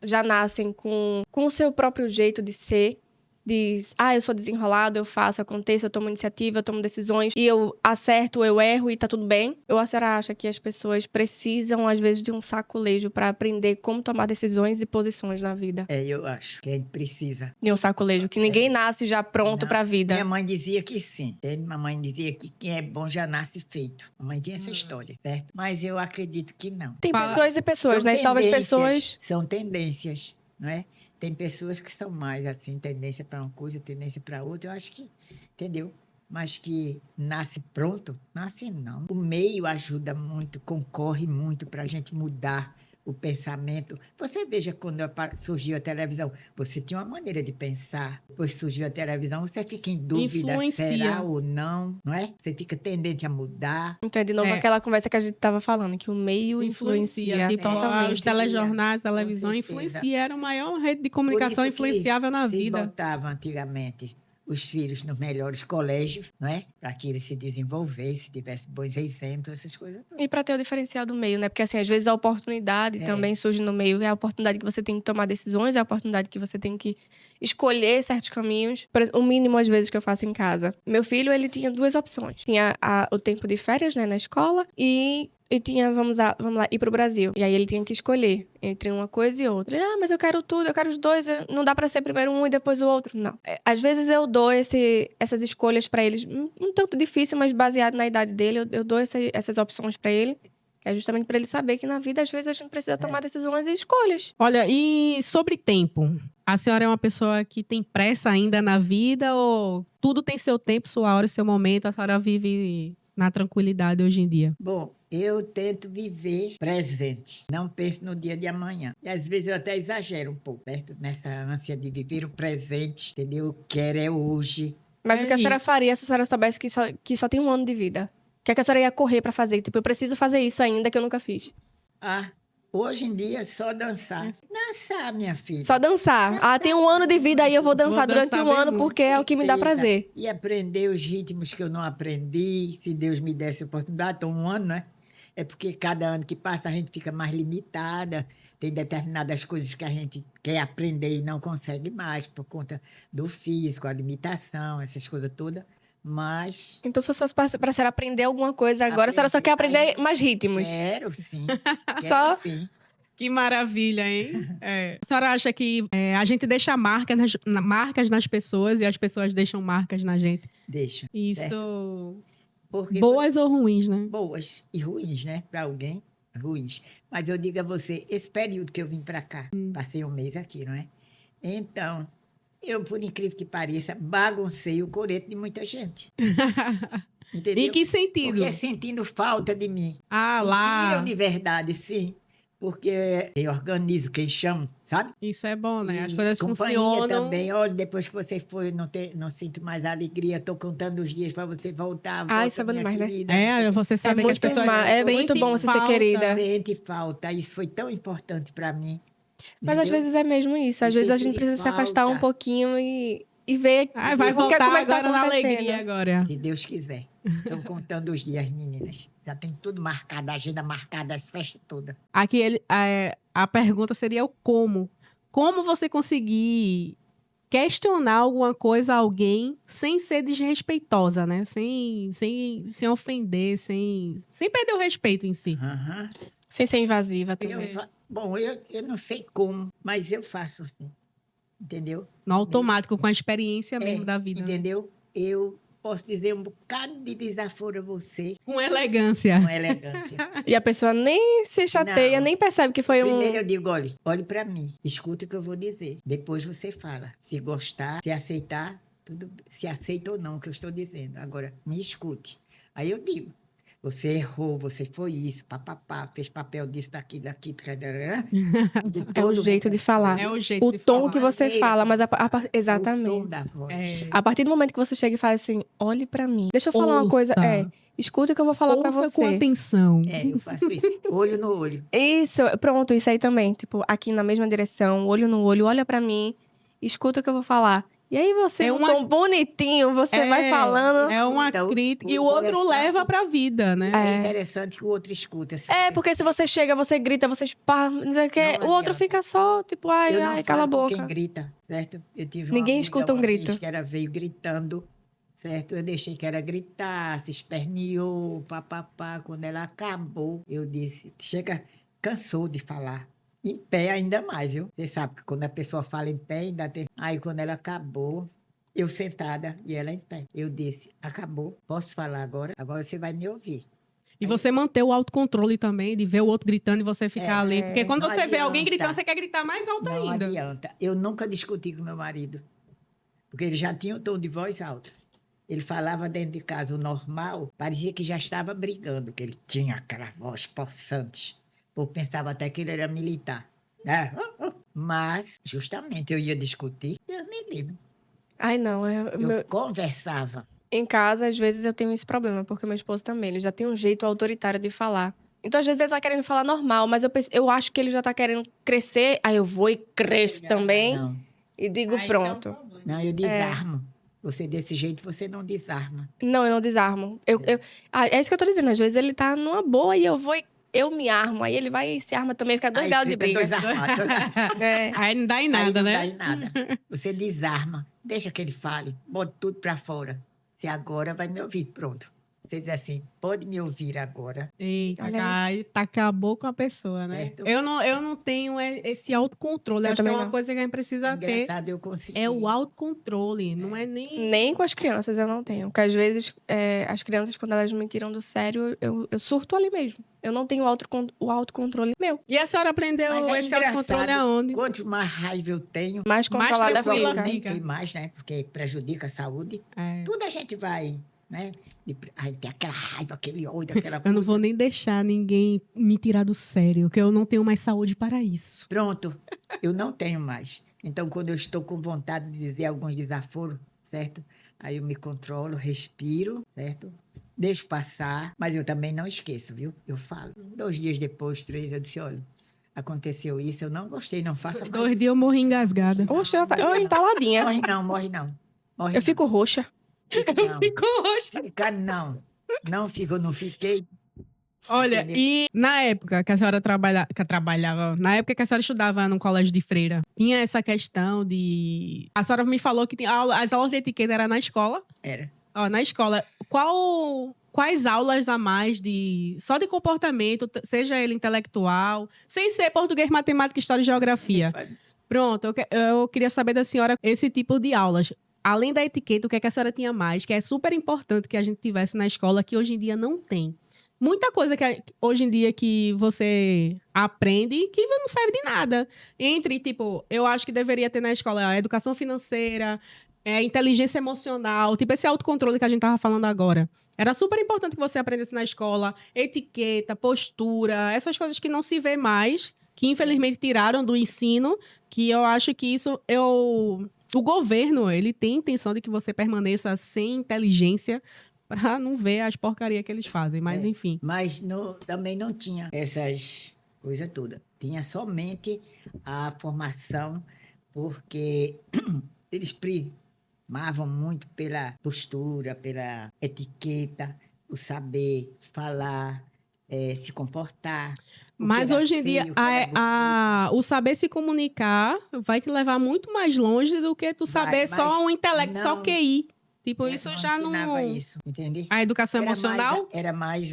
já nascem com o seu próprio jeito de ser? Diz, eu sou desenrolado, eu faço, aconteço, eu tomo iniciativa, eu tomo decisões e eu acerto, eu erro e tá tudo bem? Ou a senhora acha que as pessoas precisam, às vezes, de um saculejo para aprender como tomar decisões e posições na vida? Eu acho que a gente precisa. De um saculejo, que ninguém nasce já pronto Não. pra vida. Minha mãe dizia que sim. Entende? Mamãe dizia que quem é bom já nasce feito. A mãe tinha essa história, certo? Mas eu acredito que não. Tem Fala. pessoas e pessoas, São né? Talvez tendências, pessoas... São tendências, não é? Tem pessoas que são mais assim, tendência para uma coisa, tendência para outra. Eu acho que, entendeu? Mas que nasce pronto, nasce não. O meio ajuda muito, concorre muito para a gente mudar o pensamento. Você veja quando surgiu a televisão, você tinha uma maneira de pensar. Depois surgiu a televisão, você fica em dúvida, Influencia. será ou não, não é? Você fica tendente a mudar. Então, de novo, É. aquela conversa que a gente tava falando, que o meio influencia Tipo, totalmente. os telejornais, a televisão certeza. influencia. Era a maior rede de comunicação Por isso que influenciável na se vida. botava antigamente os filhos nos melhores colégios, não é? Para que eles se desenvolvessem, tivessem bons exemplos, essas coisas. E para ter o diferencial do meio, né? Porque, assim, às vezes a oportunidade também surge no meio. É a oportunidade que você tem que tomar decisões, é a oportunidade que você tem que escolher certos caminhos. Por exemplo, o mínimo, às vezes, que eu faço em casa. Meu filho, ele tinha 2 opções. Tinha o tempo de férias, né, na escola, e tinha, vamos lá, ir pro Brasil. E aí ele tinha que escolher entre uma coisa e outra. Ele, mas eu quero tudo, eu quero os dois. Não dá pra ser primeiro um e depois o outro. Não. Às vezes eu dou essas escolhas pra eles, um tanto difícil, mas baseado na idade dele, eu dou essas opções pra ele. Que é justamente pra ele saber que na vida, às vezes, a gente precisa tomar decisões e escolhas. Olha, e sobre tempo? A senhora é uma pessoa que tem pressa ainda na vida ou tudo tem seu tempo, sua hora, seu momento? A senhora vive na tranquilidade hoje em dia? Bom, eu tento viver presente, não penso no dia de amanhã. E às vezes eu até exagero um pouco, certo? Nessa ânsia de viver o presente, entendeu? O que quero é hoje. Mas o que a senhora faria se a senhora soubesse que só tem um ano de vida? O que a senhora ia correr pra fazer? Tipo, eu preciso fazer isso ainda que eu nunca fiz. Hoje em dia é só dançar. Dançar, minha filha. Só dançar. Tem um ano de vida aí, eu vou dançar durante um ano porque é o que me dá prazer. E aprender os ritmos que eu não aprendi, se Deus me desse a oportunidade, então um ano, né? É porque cada ano que passa a gente fica mais limitada, tem determinadas coisas que a gente quer aprender e não consegue mais por conta do físico, a limitação, essas coisas todas. Mas Então, se eu fosse pra senhora aprender alguma coisa agora, a senhora só quer aprender mais ritmos. quero sim, Só? sim. Que maravilha, hein? A senhora acha que a gente deixa marcas nas pessoas e as pessoas deixam marcas na gente? Deixa. Isso. Porque Boas ou ruins, né? boas e ruins, né? Para alguém, ruins. Mas eu digo a você, esse período que eu vim para cá, passei um mês aqui, não é? Então, eu, por incrível que pareça, baguncei o coreto de muita gente. Entendeu? Em que sentido? Porque sentindo falta de mim. Lá. Sentiram de verdade, sim. Porque quem organiza, quem chama, sabe? Isso é bom, né? As E coisas companhia funcionam. também. Olha, depois que você foi, não sinto mais alegria. Estou contando os dias para você voltar. Isso é bom demais, né? Você sabe que as pessoas É muito bom você ser querida. Sente falta. Isso foi tão importante para mim. Mas às vezes é mesmo isso. Às vezes a gente precisa se afastar um pouquinho e ver vai voltar como é que tá agora na acontecendo. alegria agora. Se Deus quiser. Estão contando os dias, meninas. Já tem tudo marcado, a agenda marcada, as festas todas. Aqui a pergunta seria o como. Como você conseguir questionar alguma coisa a alguém sem ser desrespeitosa, né? Sem ofender, sem perder o respeito em si. Aham. Sem ser invasiva também. Bom, eu não sei como, mas eu faço assim. Entendeu? No automático, com a experiência mesmo da vida. Né? Entendeu? Eu posso dizer um bocado de desaforo a você. Com elegância. Com elegância. E a pessoa nem se chateia, Não. nem percebe que foi Primeiro eu digo, olhe para mim, escute o que eu vou dizer. Depois você fala. Se gostar, se aceitar, tudo, se aceita ou não o que eu estou dizendo. Agora, me escute. Aí eu digo, você errou, você foi isso, papapá, fez papel disso, daqui. É o jeito de falar. É o jeito O de tom falar. que você fala, mas exatamente. O tom da voz. A partir do momento que você chega e fala assim, olhe pra mim. Deixa eu falar uma coisa. Escuta o que eu vou falar pra Ouça você. com atenção. Eu faço isso. Olho no olho. Isso, pronto, isso aí também. Tipo, aqui na mesma direção, olho no olho, olha pra mim, escuta o que eu vou falar. E aí você, tom bonitinho, você vai falando. É uma Então, crítica. E o outro leva pra vida, né? É interessante que o outro escuta. Porque se você chega, você grita, você pá, não sei o quê, Não o outro adianta. fica só, tipo, Eu não ai, cala a falo com boca. quem grita, certo? Eu tive uma Ninguém amiga escuta um uma vez grito. que ela veio gritando, certo? Eu deixei que ela gritasse, esperneou, papapá. Quando ela acabou, eu disse, chega, cansou de falar. Em pé ainda mais, viu? Você sabe que quando a pessoa fala em pé, ainda tem... Aí quando ela acabou, eu sentada e ela em pé. Eu disse, acabou, posso falar agora? Agora você vai me ouvir. E você manter o autocontrole também, de ver o outro gritando e você ficar ali. Porque quando não você vê alguém adianta. gritando, você quer gritar mais alto Não ainda. adianta. Eu nunca discuti com meu marido, porque ele já tinha um tom de voz alto. Ele falava dentro de casa o normal, parecia que já estava brigando, que ele tinha aquela voz possante. Eu pensava até que ele era militar. Né? Mas, justamente, eu ia discutir, Deus me livre. Ai, não, Eu conversava. em casa, às vezes, eu tenho esse problema, porque meu esposo também, ele já tem um jeito autoritário de falar. Então, às vezes, ele tá querendo falar normal, mas eu acho que ele já tá querendo crescer, aí eu vou e cresço também, Não, e digo pronto. não, eu desarmo. Você, desse jeito, você não desarma. Não, eu não desarmo. É isso que eu tô dizendo. Às vezes ele tá numa boa e eu me armo. Aí ele vai e se arma também, fica dois Aí galos de fica briga. dois armados. É. Aí não dá em Aí nada, não né? dá em nada. Você desarma, deixa que ele fale, bota tudo pra fora. Você agora vai me ouvir, pronto. Você diz assim, pode me ouvir agora. Eita, Olha aí tá, acabou com a pessoa, né? Certo. Eu não tenho esse autocontrole. Eu Acho que é também uma não. coisa que a gente precisa ter. Engraçado, eu consegui. É o autocontrole, não é nem... Nem com as crianças eu não tenho. Porque às vezes as crianças, quando elas me tiram do sério, eu surto ali mesmo. Eu não tenho o autocontrole meu. E a senhora aprendeu Mas é esse autocontrole engraçado, aonde? Quanto mais raiva eu tenho, Mais Mais controlada tranquila fica. fica. tem mais, né? Porque prejudica a saúde. É. Tudo a gente vai, né? Aí tem aquela raiva, aquele ódio, aquela Eu não coisa. vou nem deixar ninguém me tirar do sério, que eu não tenho mais saúde para isso. Pronto, eu não tenho mais. Então, quando eu estou com vontade de dizer alguns desaforos, certo? Aí eu me controlo, respiro, certo? Deixo passar, mas eu também não esqueço, viu? Eu falo. 2 dias depois, 3, eu disse, olha, aconteceu isso, eu não gostei, não faça mais 2 isso. dias eu morri engasgada. Oxe, eu entaladinha. Morre não, morre não. Morre Eu fico roxa. não. Ficou roxa. Ficar não. Não fico, não fiquei. Olha, Entendeu? e na época que a senhora trabalhava, na época que a senhora estudava no colégio de freira, tinha essa questão de... A senhora me falou que as aulas de etiqueta eram na escola. Era. Ó, na escola, quais aulas a mais só de comportamento, seja ele intelectual, sem ser português, matemática, história e geografia? Pronto, eu queria saber da senhora esse tipo de aulas. Além da etiqueta, o que é que a senhora tinha mais, que é super importante que a gente tivesse na escola, que hoje em dia não tem. Muita coisa que hoje em dia que você aprende que não serve de nada. Entre, tipo, eu acho que deveria ter na escola a educação financeira, inteligência emocional, tipo esse autocontrole que a gente tava falando agora. Era super importante que você aprendesse na escola, etiqueta, postura, essas coisas que não se vê mais, que infelizmente tiraram do ensino, que eu acho que isso o governo, ele tem intenção de que você permaneça sem inteligência para não ver as porcarias que eles fazem, mas enfim. Mas também não tinha essas coisas todas. Tinha somente a formação, porque eles primavam muito pela postura, pela etiqueta, o saber falar, se comportar. Mas hoje em dia, o saber se comunicar vai te levar muito mais longe do que tu saber só um intelecto, só QI. Tipo, isso já não... ensinava isso, entendeu? A educação emocional? Era mais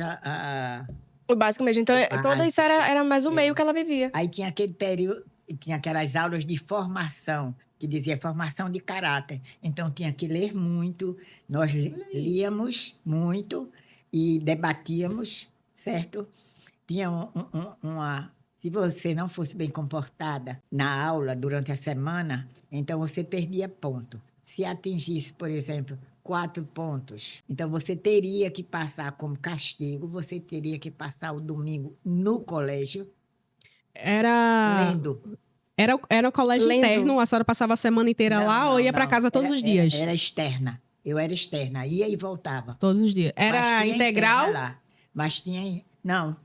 O básico mesmo. Então, O toda isso era mais o meio que ela vivia. Aí tinha aquele período, tinha aquelas aulas de formação, que dizia formação de caráter. Então, tinha que ler muito, nós líamos muito e debatíamos, certo? Tinha uma... Se você não fosse bem comportada na aula durante a semana, então você perdia ponto. Se atingisse, por exemplo, 4 pontos, então você teria que passar como castigo, você teria que passar o domingo no colégio lendo. Era o colégio Lendo. interno, a senhora passava a semana inteira lá ou ia para casa todos os dias? Era externa. Eu era externa, ia e voltava. Todos os dias. Mas Era tinha integral? interna lá. Mas tinha... Não,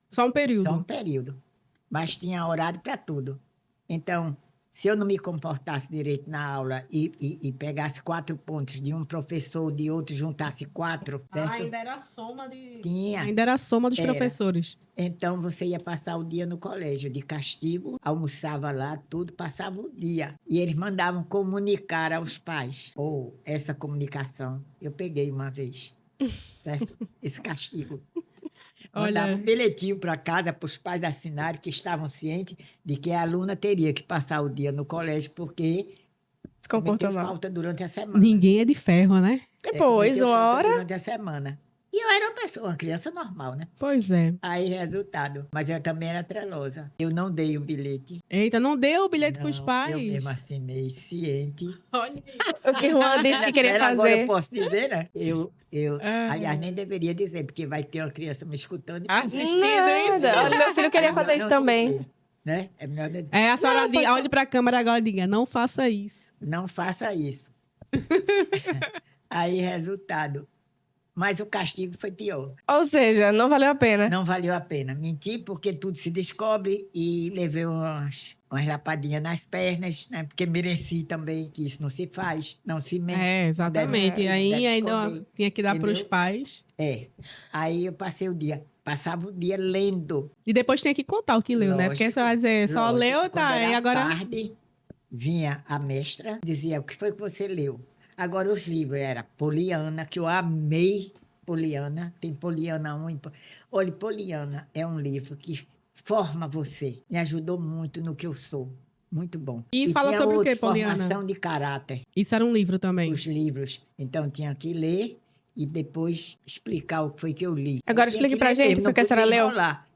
Só um período. só um período. Mas tinha horário para tudo. Então, se eu não me comportasse direito na aula e pegasse 4 pontos de um professor, de outro juntasse 4, certo? Ainda era a soma de... Tinha. Ainda era a soma dos Era. professores. Então, você ia passar o dia no colégio de castigo, almoçava lá, tudo, passava o dia. E eles mandavam comunicar aos pais. Ou essa comunicação, eu peguei uma vez, certo? Esse castigo. Mandava um bilhetinho para casa para os pais assinarem que estavam cientes de que a aluna teria que passar o dia no colégio porque Se comportou cometeu mal. falta durante a semana. Ninguém é de ferro, né? Depois, Cometeu uma falta hora... durante a semana. E eu era uma criança normal, né? Pois é. Aí, resultado. Mas eu também era trelosa. Eu não dei o bilhete. Eita, não deu o bilhete pros Não, pais? Eu mesmo assinei, ciente. Olha O que Juan disse que queria Agora eu fazer. posso dizer, né? Ah. Aliás, nem deveria dizer, porque vai ter uma criança me escutando. Assistindo isso. Nada. Olha, meu filho queria fazer isso também. Dizer, né? É melhor não dizer. A senhora olhe pra câmera agora e diga, não faça isso. Não faça isso. Aí, resultado. mas o castigo foi pior. Ou seja, não valeu a pena. Não valeu a pena. Menti porque tudo se descobre e levei umas lapadinhas nas pernas, né? Porque mereci também que isso não se faz, não se mente. Exatamente. E Não aí deve ainda esconder, tinha que dar para os entendeu? pais. Aí eu passava o dia lendo. E depois tinha que contar o que leu, né? Porque você vai dizer, só Lógico. leu, Quando tá, era e agora... tarde, vinha a mestra, dizia, o que foi que você leu? Agora os livros era Poliana, que eu amei Poliana, tem Poliana 1. Olha, Poliana é um livro que forma você, me ajudou muito no que eu sou, muito bom. E fala tinha sobre o quê, outros, Poliana? formação de caráter, Isso era um livro também. os livros. Então tinha que ler e depois explicar o que foi que eu li. Agora explique pra gente o que a senhora leu.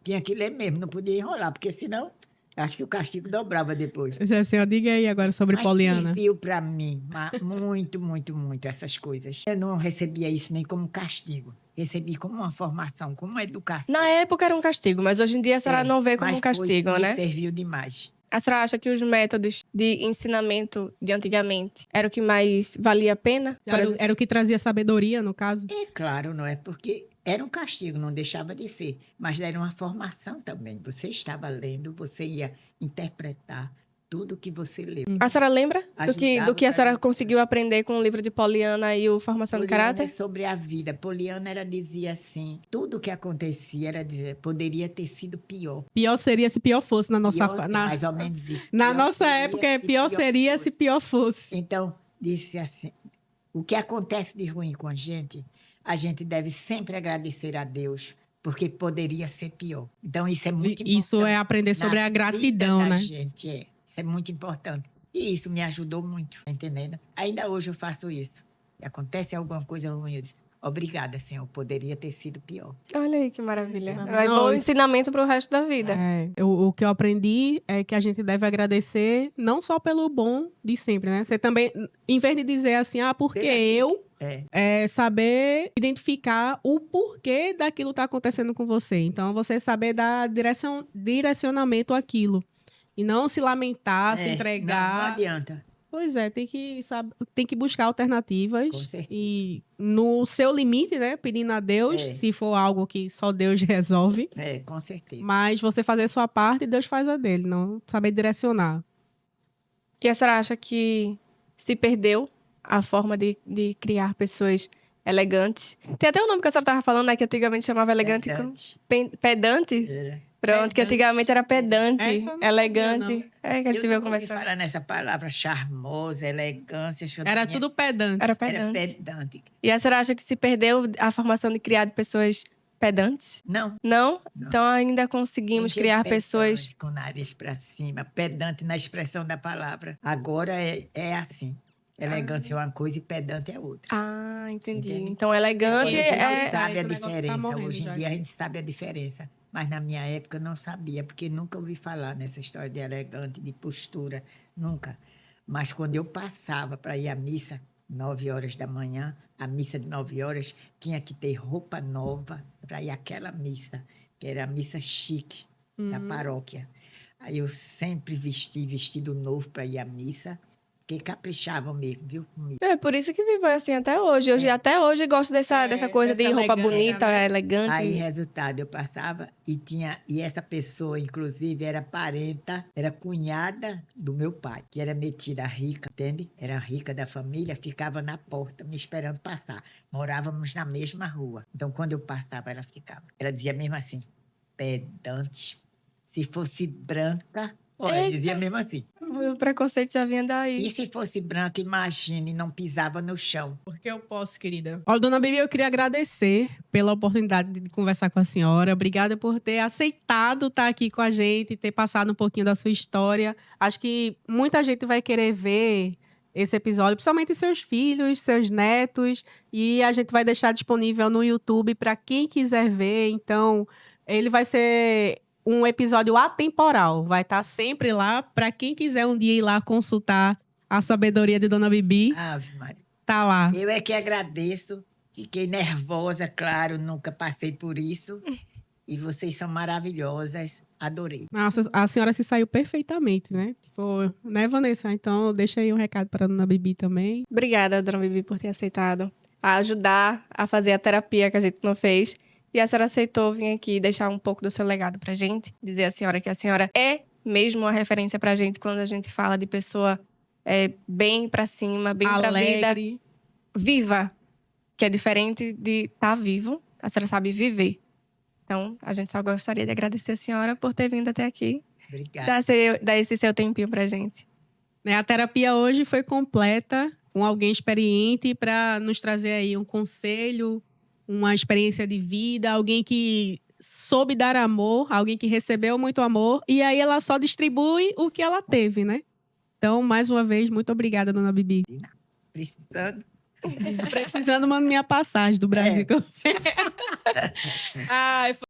Tinha que ler mesmo, não podia enrolar, porque senão acho que o castigo dobrava depois. Assim, diga aí agora sobre Mas Poliana. serviu para mim muito, muito, muito essas coisas. Eu não recebia isso nem como castigo. Recebi como uma formação, como uma educação. Na época era um castigo, mas hoje em dia a senhora não vê como mas um castigo, me né? serviu demais. A senhora acha que os métodos de ensinamento de antigamente era o que mais valia a pena? Era o que trazia sabedoria, no caso? É claro, não é porque era um castigo, não deixava de ser. Mas era uma formação também. Você estava lendo, você ia interpretar tudo que você leu. A senhora lembra do que a senhora Ajudava conseguiu aprender com o livro de Poliana e o Formação de Poliana Caráter? é sobre a vida. Poliana ela dizia assim, tudo que acontecia era dizer, poderia ter sido pior. Pior seria se pior fosse na nossa... Mais ou menos isso. Na nossa época, pior seria se pior fosse. Então, disse assim, o que acontece de ruim com a gente deve sempre agradecer a Deus, porque poderia ser pior. Então, isso é muito importante. Isso é aprender sobre a gratidão, vida da né? gente, Isso é muito importante. E isso me ajudou muito, tá entendendo? Ainda hoje eu faço isso. Se acontece alguma coisa ruim, eu digo, obrigada, Senhor, poderia ter sido pior. Olha aí que maravilha. Não, Vai um ensinamento para o resto da vida. O que eu aprendi é que a gente deve agradecer não só pelo bom de sempre, né? Você também, em vez de dizer assim, porque eu... saber identificar o porquê daquilo tá acontecendo com você. Então, você saber dar direcionamento àquilo. E não se lamentar, se entregar. Não adianta. Pois é, tem que buscar alternativas. Com certeza. E no seu limite, né? Pedindo a Deus, se for algo que só Deus resolve. Com certeza. Mas você fazer a sua parte e Deus faz a dele. Não saber direcionar. E a senhora acha que se perdeu a forma de criar pessoas elegantes? Tem até o nome que a senhora estava falando, né? Que antigamente chamava elegante. Pedante? Pronto, que antigamente era pedante, elegante. Que a gente veio conversar. Falar nessa palavra charmosa, elegância. Era tudo pedante. Era pedante. E a senhora acha que se perdeu a formação de criar pessoas pedantes? Não. Não? Então ainda conseguimos criar pessoas... Com o nariz para cima, pedante na expressão da palavra. Agora é assim. Elegância é uma coisa e pedante é outra. Ah, entendi. Entende? Então elegante A gente é... sabe a diferença. Hoje em dia a gente sabe a diferença. Mas na minha época eu não sabia, porque nunca ouvi falar nessa história de elegante, de postura, nunca. Mas quando eu passava para ir à missa, 9 horas da manhã, a missa de 9 horas, tinha que ter roupa nova para ir àquela missa, que era a missa chique da paróquia. Aí eu sempre vesti vestido novo para ir à missa, porque caprichavam mesmo, viu? Comigo. É por isso que vivo assim até hoje. Até hoje gosto dessa coisa de roupa bonita, elegante. Aí, resultado, eu passava e essa pessoa, inclusive, era parenta, era cunhada do meu pai, que era metida rica, entende? Era rica da família, ficava na porta me esperando passar. Morávamos na mesma rua. Então, quando eu passava, ela ficava. Ela dizia mesmo assim, pedante, se fosse branca... Olha, dizia mesmo assim. O preconceito já vinha daí. E se fosse branca, imagine, não pisava no chão. Porque eu posso, querida. Olha, dona Bibi, eu queria agradecer pela oportunidade de conversar com a senhora. Obrigada por ter aceitado estar aqui com a gente, ter passado um pouquinho da sua história. Acho que muita gente vai querer ver esse episódio, principalmente seus filhos, seus netos. E a gente vai deixar disponível no YouTube para quem quiser ver. Então, ele vai ser... um episódio atemporal. Vai estar sempre lá para quem quiser um dia ir lá consultar a sabedoria de Dona Bibi. Ave Maria. Tá lá. Eu é que agradeço. Fiquei nervosa, claro, nunca passei por isso. E vocês são maravilhosas. Adorei. Nossa, a senhora se saiu perfeitamente, né? Tipo, né, Vanessa? Então, deixa aí um recado para a Dona Bibi também. Obrigada, Dona Bibi, por ter aceitado a ajudar a fazer a terapia que a gente não fez. E a senhora aceitou vir aqui deixar um pouco do seu legado pra gente. Dizer à senhora que a senhora é mesmo uma referência pra gente quando a gente fala de pessoa bem pra cima, bem pra vida. Alegre. Viva, que é diferente de estar vivo. A senhora sabe viver. Então, a gente só gostaria de agradecer a senhora por ter vindo até aqui. Obrigada. Dar esse seu tempinho pra gente. Né, a terapia hoje foi completa, com alguém experiente para nos trazer aí um conselho, uma experiência de vida, alguém que soube dar amor, alguém que recebeu muito amor, e aí ela só distribui o que ela teve, né? Então, mais uma vez, muito obrigada, dona Bibi. Precisando. Precisando, mando minha passagem do Brasil. É. Ai,